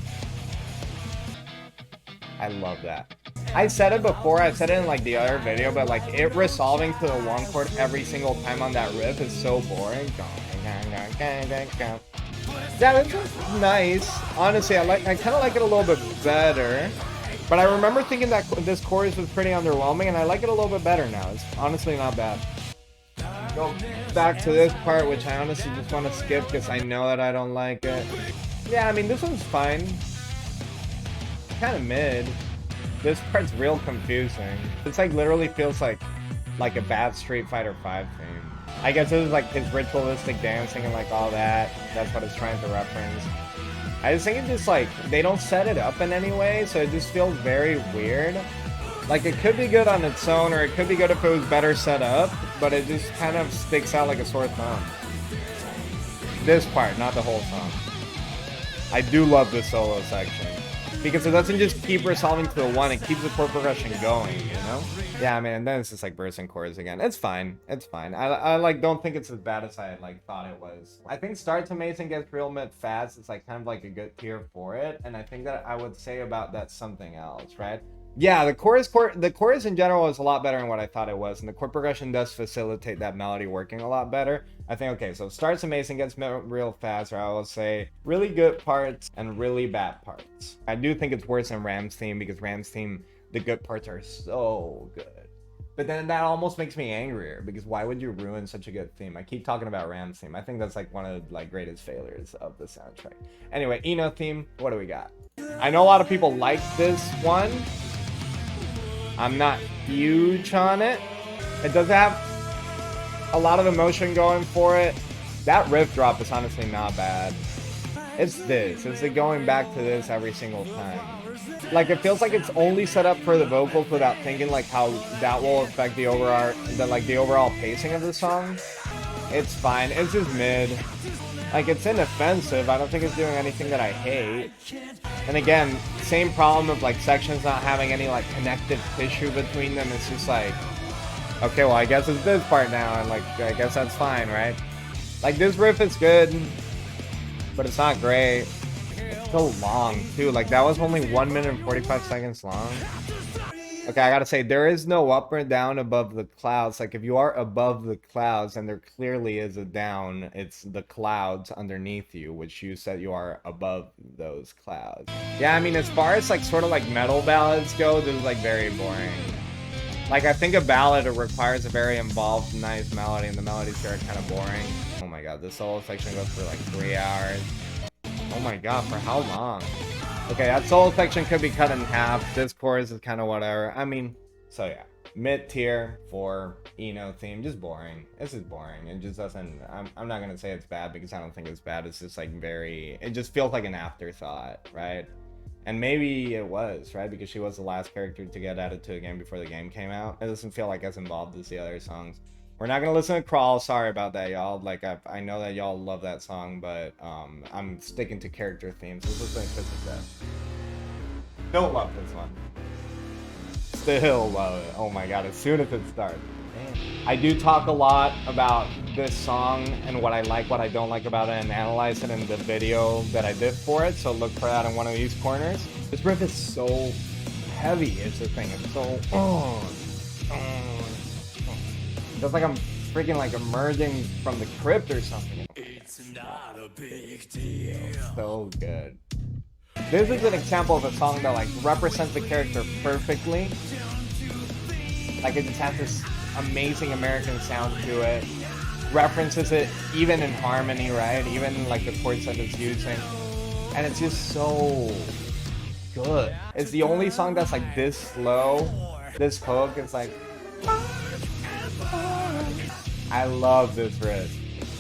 I love that. I said it before. I said it in, like, the other video. But, like, it resolving to the one chord every single time on that riff is so boring. Yeah, this is nice. Honestly, I kind of like it a little bit better. But I remember thinking that this chorus was pretty underwhelming, and I like it a little bit better now. It's honestly not bad. Go back to this part, which I honestly just want to skip because I know that I don't like it. Yeah, I mean, this one's fine. Kind of mid. This part's real confusing. It's like literally feels like a bad Street Fighter V theme. I guess this is like his ritualistic dancing and like all that. That's what it's trying to reference. I just think it's just like, they don't set it up in any way, so it just feels very weird. Like, it could be good on its own, or it could be good if it was better set up, but it just kind of sticks out like a sore thumb. This part, not the whole song. I do love this solo section. Because it doesn't just keep resolving to the one, it keeps the chord progression going, you know? Yeah, I mean, and then it's just like bursting chords again. It's fine. It's fine. I like don't think it's as bad as I like thought it was. I think Starts Amazing gets real mid fast. It's like kind of like a good tier for it. And I think that I would say about that something else, right? Yeah, the chorus in general is a lot better than what I thought it was, and the chord progression does facilitate that melody working a lot better. I think, okay, so Starts Amazing gets real fast, or I will say really good parts and really bad parts. I do think it's worse than Ram's theme, because Ram's theme, the good parts are so good. But then that almost makes me angrier, because why would you ruin such a good theme? I keep talking about Ram's theme. I think that's like one of the like greatest failures of the soundtrack. Anyway, Ino theme, what do we got? I know a lot of people like this one. I'm not huge on it. It does have a lot of emotion going for it. That riff drop is honestly not bad. It's this. It's the going back to this every single time. Like, it feels like it's only set up for the vocals without thinking like how that will affect the overall pacing of the song. It's fine. It's just mid. Like, it's inoffensive. I don't think it's doing anything that I hate. And again, same problem of like sections not having any like connective tissue between them. It's just like, okay, well, I guess it's this part now, and like, I guess that's fine, right? Like, this riff is good, but it's not great. It's so long too. Like, that was only 1 minute and 45 seconds long. Okay, I gotta say, there is no up or down above the clouds. Like, if you are above the clouds, and there clearly is a down, it's the clouds underneath you, which you said you are above those clouds. Yeah, I mean, as far as, like, sort of, like, metal ballads go, this is, like, very boring. Like, I think a ballad requires a very involved, nice melody, and the melodies here are kind of boring. Oh my god, this solo section goes for, like, 3 hours. Oh my god, for how long? Okay, that solo section could be cut in half. This chorus is kind of whatever. I mean, so yeah. Mid-tier for Ino theme. Just boring. This is boring. It just doesn't... I'm not going to say it's bad because I don't think it's bad. It's just like very... It just feels like an afterthought, right? And maybe it was, right? Because she was the last character to get added to a game before the game came out. It doesn't feel like as involved as the other songs. We're not gonna listen to Crawl. Sorry about that, y'all. Like, I know that y'all love that song, but I'm sticking to character themes. Let's listen to Kiss of Death. Still love this one. Still love it. Oh my god, as soon as it starts. I do talk a lot about this song and what I like, what I don't like about it, and analyze it in the video that I did for it, so look for that in one of these corners. This riff is so heavy, is the thing. It's so... It feels like I'm freaking like emerging from the crypt or something. It's not a big deal. So good. This is an example of a song that like represents the character perfectly. Like it just has this amazing American sound to it. References it even in harmony, right? Even like the chords that it's using. And it's just so good. It's the only song that's like this slow. This hook is like... I love this riff.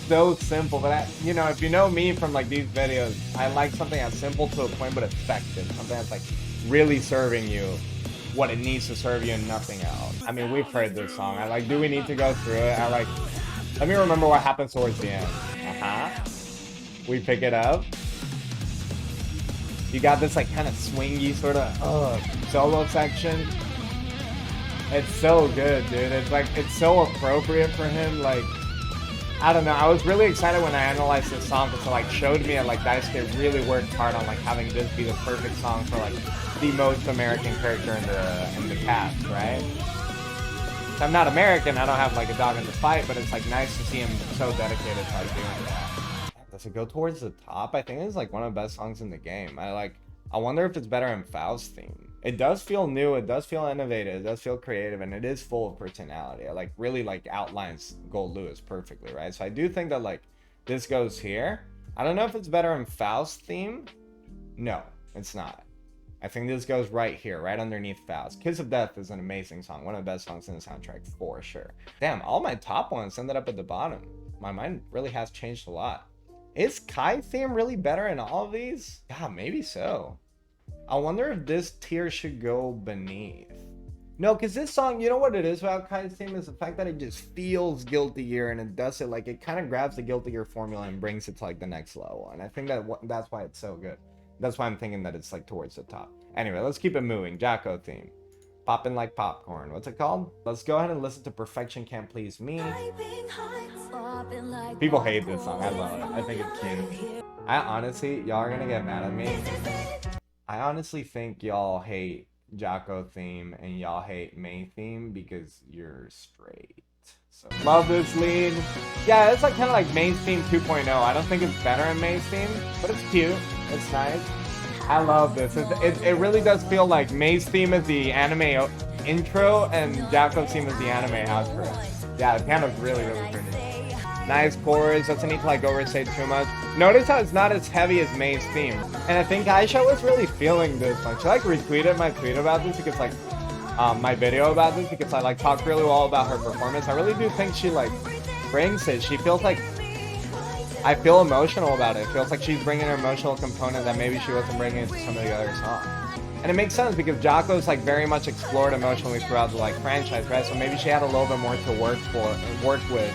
So simple, but you know, if you know me from like these videos, I like something that's simple to a point but effective. Something that's like really serving you what it needs to serve you and nothing else. I mean, we've heard this song. I like, do we need to go through it? I like, let me remember what happens towards the end. We pick it up. You got this like kind of swingy sort of solo section. It's so good, dude. It's like, it's so appropriate for him. Like, I don't know. I was really excited when I analyzed this song because it like showed me that like Daisuke really worked hard on like having this be the perfect song for like the most American character in the cast, right? So I'm not American. I don't have like a dog in the fight, but it's like nice to see him so dedicated to like doing that. Does it go towards the top? I think it's like one of the best songs in the game. I wonder if it's better in Faust theme. It does feel new, it does feel innovative, it does feel creative, and it is full of personality. It like really like outlines Goldlewis perfectly, right? So I do think that like this goes here. I don't know if it's better in Faust theme. No, it's not. I think this goes right here, right underneath Faust. Kiss of Death is an amazing song, one of the best songs in the soundtrack for sure. Damn, all my top ones ended up at the bottom. My mind really has changed a lot. Is Kai theme really better in all of these? Yeah, maybe so. I wonder if this tier should go beneath. No, because this song, you know what it is about Kai's theme is the fact that it just feels Guilty Gear, and it does it like it kind of grabs the Guilty Gear formula and brings it to like the next level. And I think that that's why it's so good. That's why I'm thinking that it's like towards the top. Anyway, let's keep it moving. Zato theme. Popping like popcorn. What's it called? Let's go ahead and listen to Perfection Can't Please Me. People hate this song. I love it. I think it's cute. I honestly, y'all are gonna get mad at me. I honestly think y'all hate Zato theme and y'all hate May theme because you're straight. So love this lead. Yeah, it's like kind of like May's theme 2.0. I don't think it's better in May's theme, but it's cute. It's nice. I love this. It really does feel like May's theme is the anime intro and Jato's theme is the anime outro. Yeah, the piano's really, really pretty. Nice chorus, doesn't need to like overstate too much. Notice how it's not as heavy as May's theme. And I think Aisha was really feeling this one. She like retweeted my tweet about this because like my video about this because I like talked really well about her performance. I really do think she like brings it. She feels like, I feel emotional about it. It feels like she's bringing an emotional component that maybe she wasn't bringing into some of the other songs. And it makes sense because Jato's like very much explored emotionally throughout the like franchise, right? So maybe she had a little bit more to work with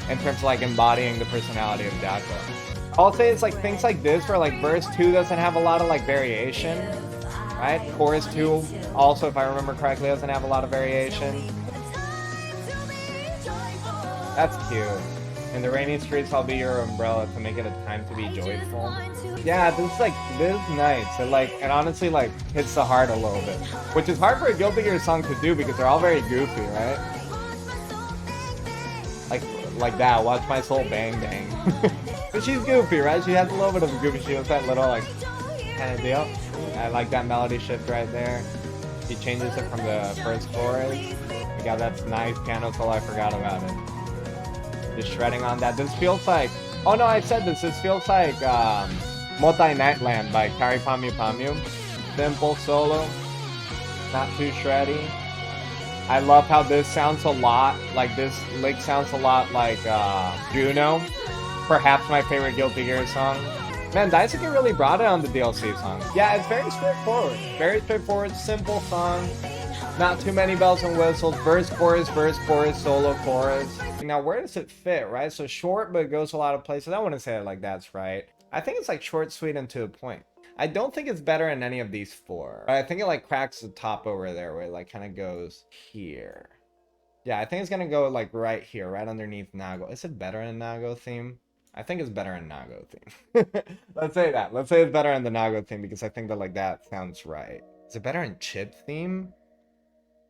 in terms of like embodying the personality of Zato. I'll say it's like things like this where like verse 2 doesn't have a lot of like variation, right? Chorus 2 also, if I remember correctly, doesn't have a lot of variation. That's cute. In the rainy streets, I'll be your umbrella to make it a time to be joyful. Yeah, this is nice. It honestly like hits the heart a little bit, which is hard for a Guilty Gear song to do because they're all very goofy, right? Like that, watch my soul bang bang. But she's goofy, right? She has a little bit of a goofy, she has that little like kind of deal. I like that melody shift right there. She changes it from the first chorus. We got that nice piano solo, I forgot about it. Just shredding on that. This feels like, oh no, I said this feels like Motai Nightland by Kari Pamu Pamu. Simple solo, not too shreddy. I love how this sounds a lot, like this lick sounds a lot like Juno. Perhaps my favorite Guilty Gear song. Man, Daisuke really brought it on the DLC song. Yeah, it's very straightforward. Very straightforward, simple song. Not too many bells and whistles. Verse, chorus, solo, chorus. Now, where does it fit, right? So short, but it goes a lot of places. I wouldn't say it like that's right. I think it's like short, sweet, and to the point. I don't think it's better in any of these four. I think it like cracks the top over there where it like kind of goes here. Yeah, I think it's gonna go like right here, right underneath Nago. Is it better in Nago theme? I think it's better in Nago theme. Let's say that. Let's say it's better in the Nago theme because I think that like that sounds right. Is it better in Chipp theme?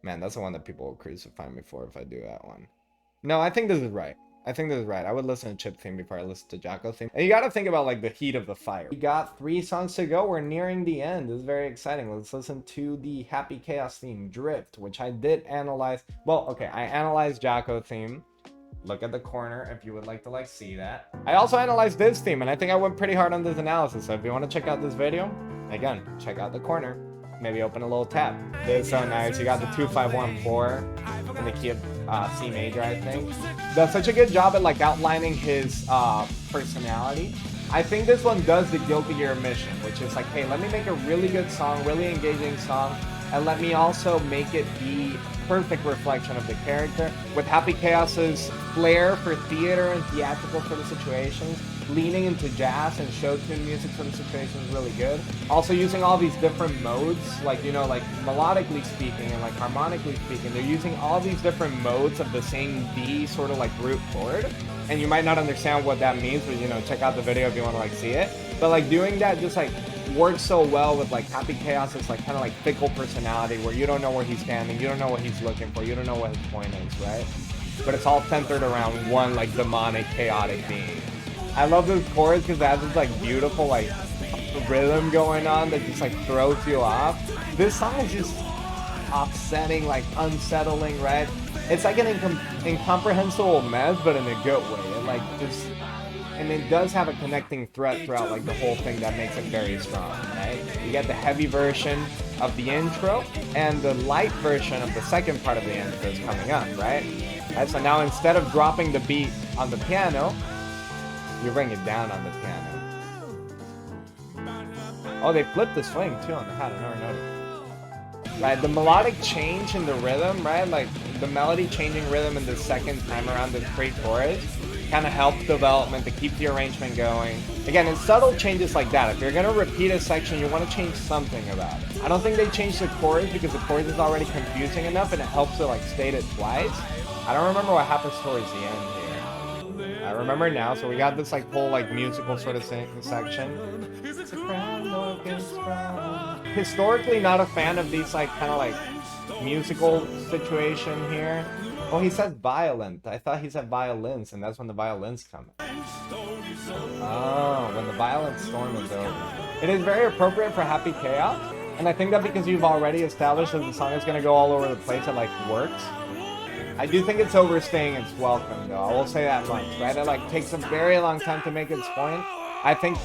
Man, that's the one that people will crucify me for if I do that one. No, I think this is right. I think this is right. I would listen to Chipp theme before I listen to Jako theme. And you gotta think about like the heat of the fire. We got 3 songs to go. We're nearing the end. This is very exciting. Let's listen to the Happy Chaos theme, Drift, which I did analyze. Well, okay, I analyzed Jako theme. Look at the corner if you would like to like see that. I also analyzed this theme and I think I went pretty hard on this analysis. So if you want to check out this video, again, check out the corner. Maybe open a little tab. This is so nice. You got the 2-5-1-4 in the key of C major, I think. Does such a good job at like outlining his personality. I think this one does the Guilty Gear mission, which is like, hey, let me make a really good song, really engaging song, and let me also make it the perfect reflection of the character, with Happy Chaos's flair for theater and theatrical sort of situations, leaning into jazz and show tune music for the situation is really good. Also using all these different modes, like, you know, like melodically speaking and like harmonically speaking, they're using all these different modes of the same D sort of like root chord. And you might not understand what that means, but you know, check out the video if you want to like see it. But like doing that just like works so well with like Happy Chaos's like kind of like fickle personality where you don't know where he's standing, you don't know what he's looking for, you don't know what his point is, right? But it's all centered around one like demonic, chaotic being. I love those chords because it has this like beautiful like rhythm going on that just like throws you off. This song is just upsetting, like unsettling, right? It's like an incomprehensible mess, but in a good way. It like just, and it does have a connecting thread throughout like the whole thing that makes it very strong, right? You get the heavy version of the intro and the light version of the second part of the intro is coming up, right? So now instead of dropping the beat on the piano, you bring it down on the piano. Oh, they flipped the swing too on the hat. I never noticed. Right, the melodic change in the rhythm, right? Like the melody changing rhythm in the second time around the pre-chorus kind of helps development to keep the arrangement going. Again, it's subtle changes like that. If you're gonna repeat a section, you want to change something about it. I don't think they changed the chorus because the chorus is already confusing enough and it helps to like state it twice. I don't remember what happens towards the end here. I remember now, so we got this like whole like musical sort of section. Historically not a fan of these like kind of like musical situation here. Oh, he said violent. I thought he said violins, and that's when the violins come. Oh, when the violent storm is over. It is very appropriate for Happy Chaos, and I think that because you've already established that the song is going to go all over the place, it like works. I do think it's overstaying its welcome, though. I will say that much, right? It like takes a very long time to make its point. I think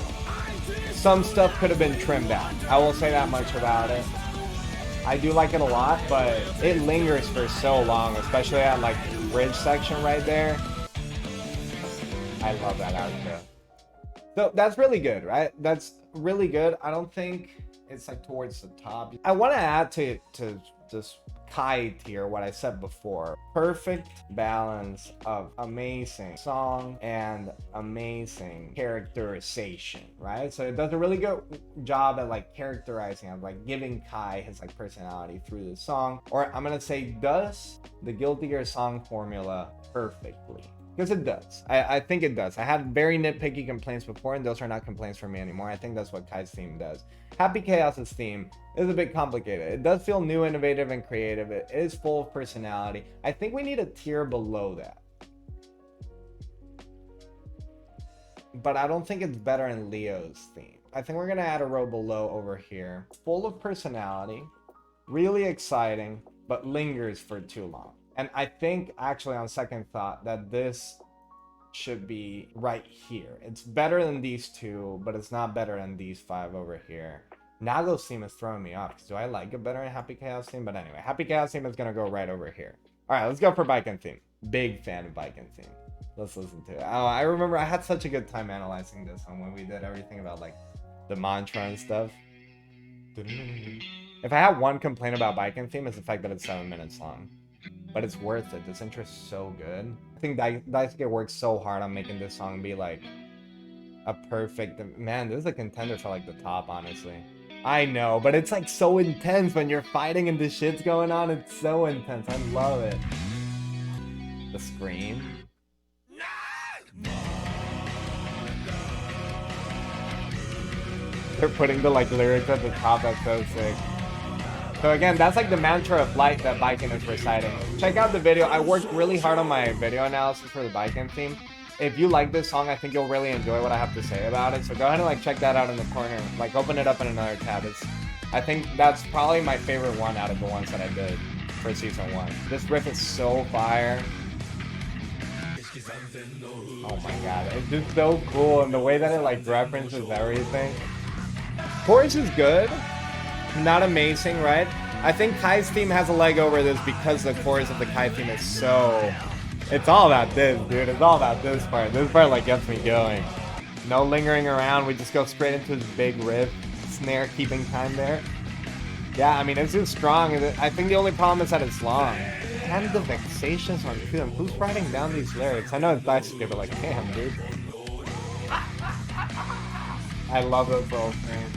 some stuff could have been trimmed out. I will say that much about it. I do like it a lot, but it lingers for so long, especially at like bridge section right there. I love that outro. So that's really good, right? That's really good. I don't think it's like towards the top. I want to add to this Kai tier what I said before. Perfect balance of amazing song and amazing characterization, right? So it does a really good job at like characterizing, of like giving Kai his like personality through the song. Or I'm gonna say does the Guilty Gear song formula perfectly. Because it does. I think it does. I had very nitpicky complaints before, and those are not complaints from me anymore. I think that's what Kai's theme does. Happy Chaos's theme is a bit complicated. It does feel new, innovative, and creative. It is full of personality. I think we need a tier below that. But I don't think it's better in Leo's theme. I think we're going to add a row below over here. Full of personality, really exciting, but lingers for too long. And I think, actually, on second thought, that this should be right here. It's better than these two, but it's not better than these 5 over here. Nago's theme is throwing me off, because do I like it better in Happy Chaos theme? But anyway, Happy Chaos theme is going to go right over here. All right, let's go for Baiken theme. Big fan of Baiken theme. Let's listen to it. Oh, I remember I had such a good time analyzing this one when we did everything about like the mantra and stuff. If I have one complaint about Baiken theme, it's the fact that it's 7 minutes long. But it's worth it. This intro is so good. I think Daisuke worked so hard on making this song be like a perfect... Man, this is a contender for like the top, honestly. I know, but it's like so intense when you're fighting and this shit's going on. It's so intense. I love it. The scream. They're putting the like lyrics at the top. That's so sick. So again, that's like the mantra of light that Baiken is reciting. Check out the video. I worked really hard on my video analysis for the Baiken theme. If you like this song, I think you'll really enjoy what I have to say about it. So go ahead and like check that out in the corner. Like open it up in another tab. I think that's probably my favorite one out of the ones that I did for season 1. This riff is so fire. Oh my god, it's just so cool, and the way that it like references everything. Chorus is good, not amazing, right? I think Kai's theme has a leg over this because the chorus of the Kai theme is so... It's all about this, dude. It's all about this part. This part like gets me going. No lingering around. We just go straight into this big riff. Snare keeping time there. Yeah, I mean, it's just strong. I think the only problem is that it's long. And the vexations on film. Who's writing down these lyrics? I know it's Daisuke, but like, damn, dude. I love those little things.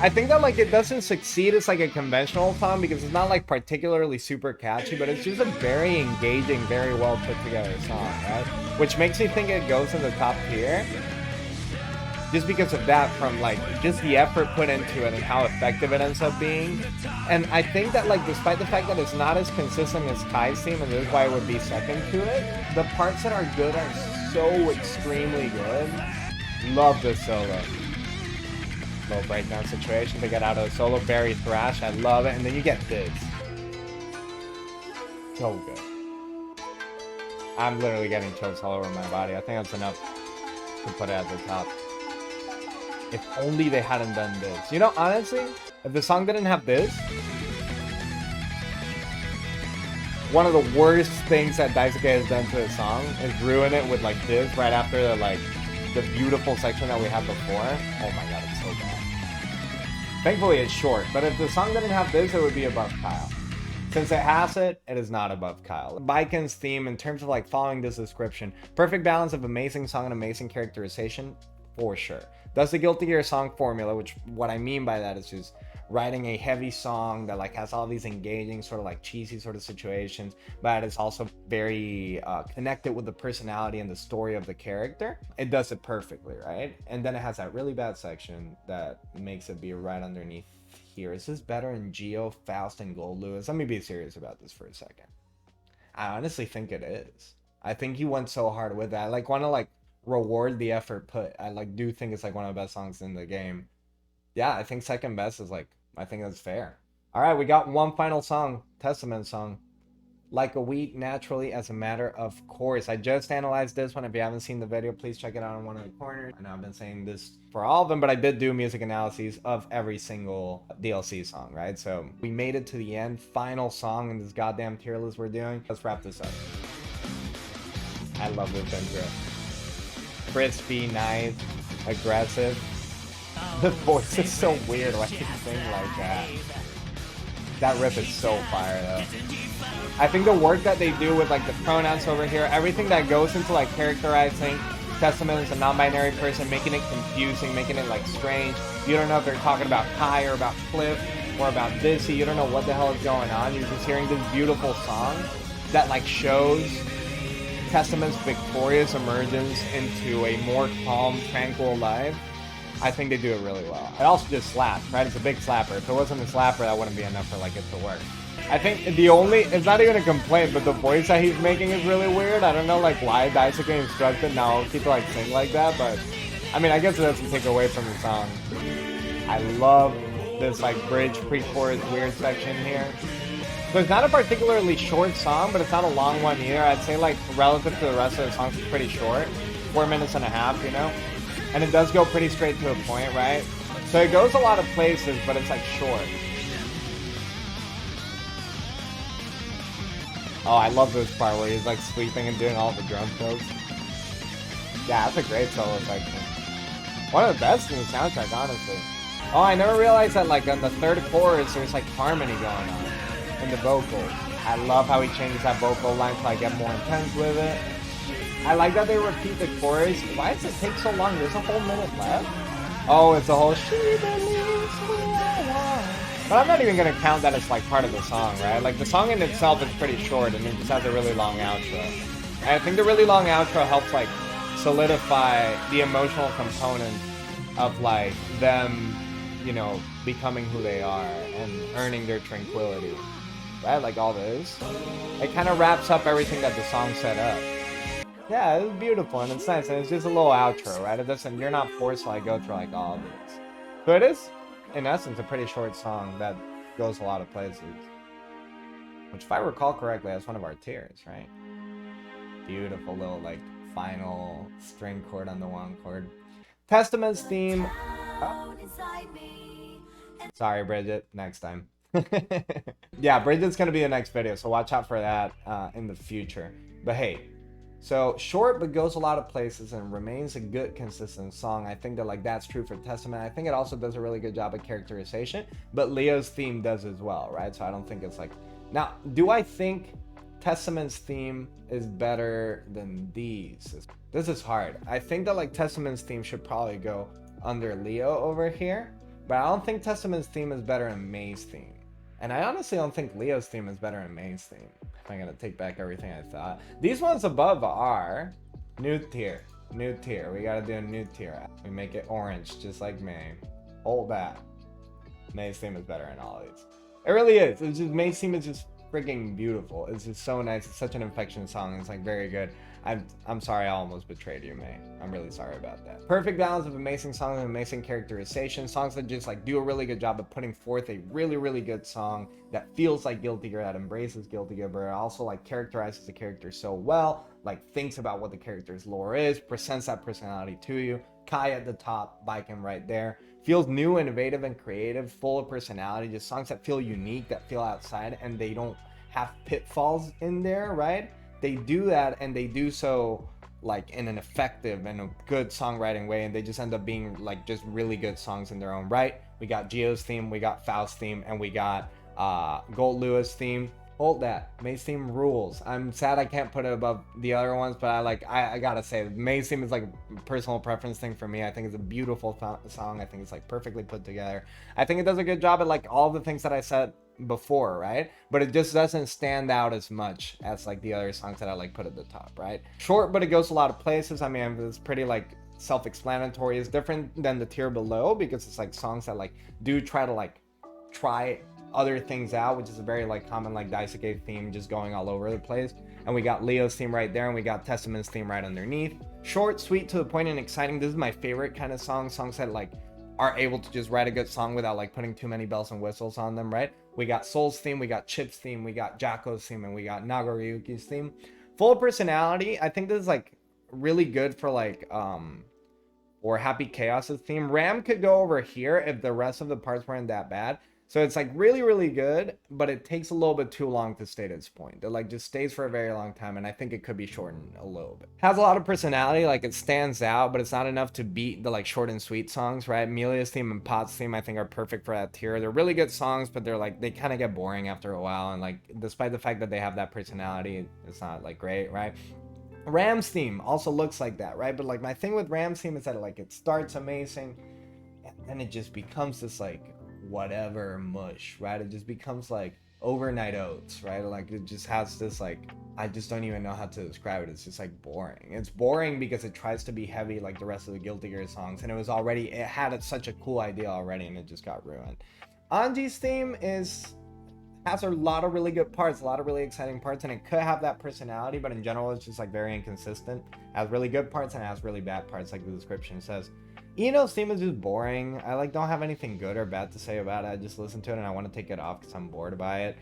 I think that like it doesn't succeed as like a conventional song because it's not like particularly super catchy, but it's just a very engaging, very well put together song, right? Which makes me think it goes in the top tier. Just because of that, from like just the effort put into it and how effective it ends up being. And I think that like despite the fact that it's not as consistent as Kai's theme, and this is why it would be second to it, the parts that are good are so extremely good. Love this solo. Little breakdown situation to get out of the solo, very thrash. I love it. And then you get this. So good. I'm literally getting chokes all over my body. I think that's enough to put it at the top. If only they hadn't done this. You know, honestly, if the song didn't have this, one of the worst things that Daisuke has done to the song is ruin it with like this right after the like the beautiful section that we had before. Oh my god, it's so bad. Thankfully it's short, but if the song didn't have this, it would be above Kyle. Since it has it, it is not above Kyle. Baiken's theme, in terms of like following this description, perfect balance of amazing song and amazing characterization, for sure. Does the Guilty Gear song formula, which what I mean by that is just writing a heavy song that like has all these engaging sort of like cheesy sort of situations, but it's also very connected with the personality and the story of the character. It does it perfectly, right? And then it has that really bad section that makes it be right underneath here. Is this better in Geo, Faust, and Goldlewis? Let me be serious about this for a second. I honestly think it is. I think he went so hard with that. I like want to like reward the effort put. I like do think it's like one of the best songs in the game. Yeah, I think second best is like, I think that's fair. All right, we got one final song, Testament song. Like a Weed, Naturally, as a Matter of Course. I just analyzed this one. If you haven't seen the video, please check it out in one of the corners. I know I've been saying this for all of them, but I did do music analyses of every single DLC song, right? So we made it to the end. Final song in this goddamn tier list we're doing. Let's wrap this up. I love this intro. Crispy, nice, aggressive. The voice is so weird when you sing like that. That riff is so fire though. I think the work that they do with like the pronouns over here, everything that goes into like characterizing Testament as a non-binary person, making it confusing, making it like strange. You don't know if they're talking about Kai or about Cliff or about Dizzy. You don't know what the hell is going on. You're just hearing this beautiful song that like shows Testament's victorious emergence into a more calm, tranquil life. I think they do it really well. It also just slaps, right? It's a big slapper. If it wasn't a slapper, that wouldn't be enough for like it to work. I think the only, it's not even a complaint, but the voice that he's making is really weird. I don't know like why Daisuke instructed now people like sing like that, but I mean, I guess it doesn't take away from the song. I love this like bridge, pre-chorus, weird section here. So it's not a particularly short song, but it's not a long one either. I'd say like relative to the rest of the songs, it's pretty short. 4 minutes and a half, you know? And it does go pretty straight to a point, right? So it goes a lot of places, but it's like short. Oh, I love this part where he's like sweeping and doing all the drum fills. Yeah, that's a great solo section. One of the best in the soundtrack, honestly. Oh, I never realized that like on the third chorus there's like harmony going on in the vocals. I love how he changes that vocal line to like get more intense with it. I like that they repeat the chorus. Why does it take so long? There's a whole minute left. Oh, it's a whole she believes who I want. But I'm not even gonna count that as like part of the song, right? Like the song in itself is pretty short and it just has a really long outro. And I think the really long outro helps like solidify the emotional component of like them, you know, becoming who they are and earning their tranquility, right? Like all this. It kind of wraps up everything that the song set up. Yeah, it's beautiful and it's nice and it's just a little outro, right? It doesn't, you're not forced to like go through like all of this. So it is, in essence, a pretty short song that goes a lot of places. Which, if I recall correctly, that's one of our tiers, right? Beautiful little like final string chord on the one chord. Testament's theme. Oh. Sorry, Bridget. Next time. Yeah, Bridget's gonna be the next video, so watch out for that in the future. But hey. So short but goes a lot of places and remains a good consistent song. I think that like that's true for Testament. I think it also does a really good job of characterization, but Leo's theme does as well, right? So I don't think it's like, now do I think Testament's theme is better than these? This is hard. I think that like Testament's theme should probably go under Leo over here, but I don't think Testament's theme is better than May's theme. And I honestly don't think Leo's theme is better than May's theme. I'm gonna take back everything I thought. These ones above are new tier. New tier. We gotta do a new tier. We make it orange, just like May. Hold that. May's theme is better than all these. It really is. It's just May's theme is just freaking beautiful. It's just so nice. It's such an infection song. It's like very good. I'm sorry I almost betrayed you, May. I'm really sorry about that. Perfect balance of amazing songs and amazing characterization. Songs that just like do a really good job of putting forth a really, really good song that feels like Guilty Gear, that embraces Guilty Gear, but also like characterizes the character so well, like thinks about what the character's lore is, presents that personality to you. Kai at the top, Baiken right there. Feels new, innovative, and creative, full of personality. Just songs that feel unique, that feel outside, and they don't have pitfalls in there, right? They do that, and they do so like in an effective and a good songwriting way, and they just end up being like just really good songs in their own right. We got Gio's theme, we got Faust theme, and we got Goldlewis theme. Hold that. May's theme rules. I'm sad I can't put it above the other ones, but I gotta say, May's theme is like a personal preference thing for me. I think it's a beautiful song. I think it's like perfectly put together. I think it does a good job at like all the things that I said before, right? But it just doesn't stand out as much as like the other songs that I like put at the top, right? Short, but it goes a lot of places. I mean, it's pretty like self-explanatory. It's different than the tier below because it's like songs that like do try to like try other things out, which is a very like common like Daisuke theme just going all over the place. And we got Leo's theme right there, and we got Testament's theme right underneath. Short, sweet, to the point, and exciting. This is my favorite kind of songs that like are able to just write a good song without like putting too many bells and whistles on them, right? We got Soul's theme, we got Chipp's theme, we got Jaco's theme, and we got Nagoriyuki's theme. Full of personality. I think this is like really good for like or Happy Chaos's theme. Ram could go over here if the rest of the parts weren't that bad. So it's like really, really good, but it takes a little bit too long to stay at this point. It like just stays for a very long time, and I think it could be shortened a little bit. Has a lot of personality, like it stands out, but it's not enough to beat the like short and sweet songs, right? Milia's theme and Pot's theme I think are perfect for that tier. They're really good songs, but they're like, they kind of get boring after a while, and like despite the fact that they have that personality, it's not like great, right? Ram's theme also looks like that, right? But like my thing with Ram's theme is that like it starts amazing, and then it just becomes this like whatever mush, right? It just becomes like overnight oats, right? Like it just has this like, I just don't even know how to describe it. It's just like boring. It's boring because it tries to be heavy like the rest of the Guilty Gear songs, and it had such a cool idea already, and it just got ruined. Anji's theme has a lot of really good parts, a lot of really exciting parts, and it could have that personality, but in general it's just like very inconsistent. It has really good parts and it has really bad parts, like the description says. Eno's theme is just boring. I like don't have anything good or bad to say about it. I just listen to it and I want to take it off because I'm bored by it.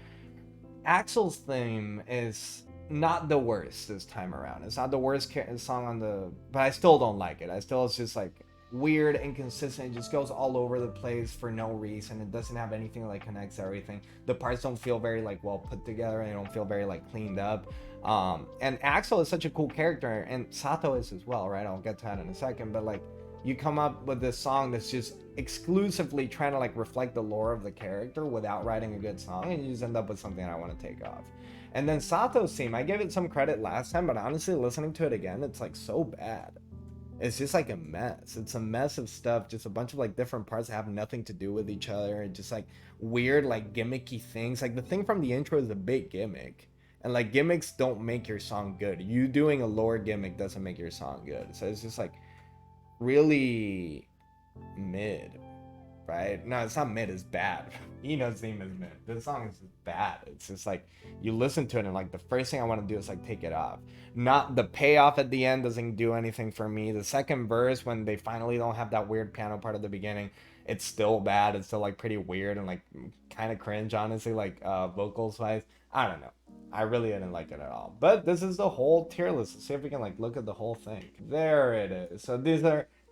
Axl's theme is not the worst this time around. It's not the worst song on the, but I still don't like it. It's just like, weird, inconsistent. It just goes all over the place for no reason. It doesn't have anything that like connects everything. The parts don't feel very like well put together, and they don't feel very like cleaned up. And Axl is such a cool character, and Zato is as well, right? I'll get to that in a second. But like, you come up with this song that's just exclusively trying to like reflect the lore of the character without writing a good song, and you just end up with something I want to take off. And then Sato's theme, I gave it some credit last time, but honestly, listening to it again, it's like so bad. It's just like a mess. It's a mess of stuff, just a bunch of like different parts that have nothing to do with each other, and just like weird like gimmicky things. Like the thing from the intro is a big gimmick, and like gimmicks don't make your song good. You doing a lore gimmick doesn't make your song good. So it's just like really mid, right? No, it's not mid, it's bad. Eno's theme is mid. This song is just bad. It's just like you listen to it and like the first thing I want to do is like take it off. Not the payoff at the end doesn't do anything for me. The second verse, when they finally don't have that weird piano part at the beginning, it's still bad. It's still like pretty weird and like kind of cringe, honestly, like vocals wise. I don't know. I really didn't like it at all. But this is the whole tier list. Let's see if we can like look at the whole thing. There it is. So this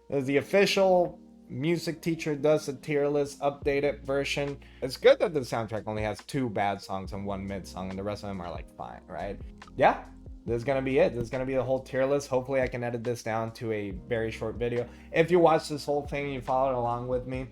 is the official music teacher does a tier list updated version. It's good that the soundtrack only has 2 bad songs and 1 mid song, and the rest of them are like fine, right? Yeah, this is gonna be it. This is gonna be the whole tier list. Hopefully I can edit this down to a very short video. If you watched this whole thing and you followed along with me,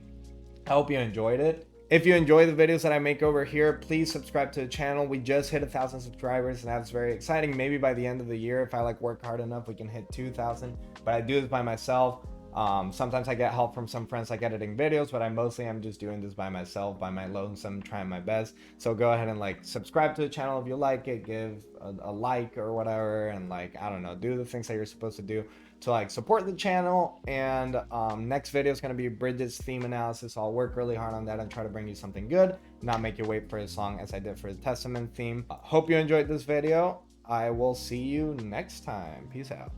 I hope you enjoyed it. If you enjoy the videos that I make over here, please subscribe to the channel. We just hit 1,000 subscribers, and that's very exciting. Maybe by the end of the year, if I like work hard enough, we can hit 2,000. But I do this by myself. Sometimes I get help from some friends like editing videos, but I mostly am just doing this by myself, by my lonesome, trying my best. So go ahead and like subscribe to the channel if you like it, give a like or whatever, and like, I don't know, do the things that you're supposed to do to like support the channel. And next video is going to be Bridget's theme analysis. I'll work really hard on that and try to bring you something good, not make you wait for as long as I did for his Testament theme. Hope you enjoyed this video. I will see you next time. Peace out.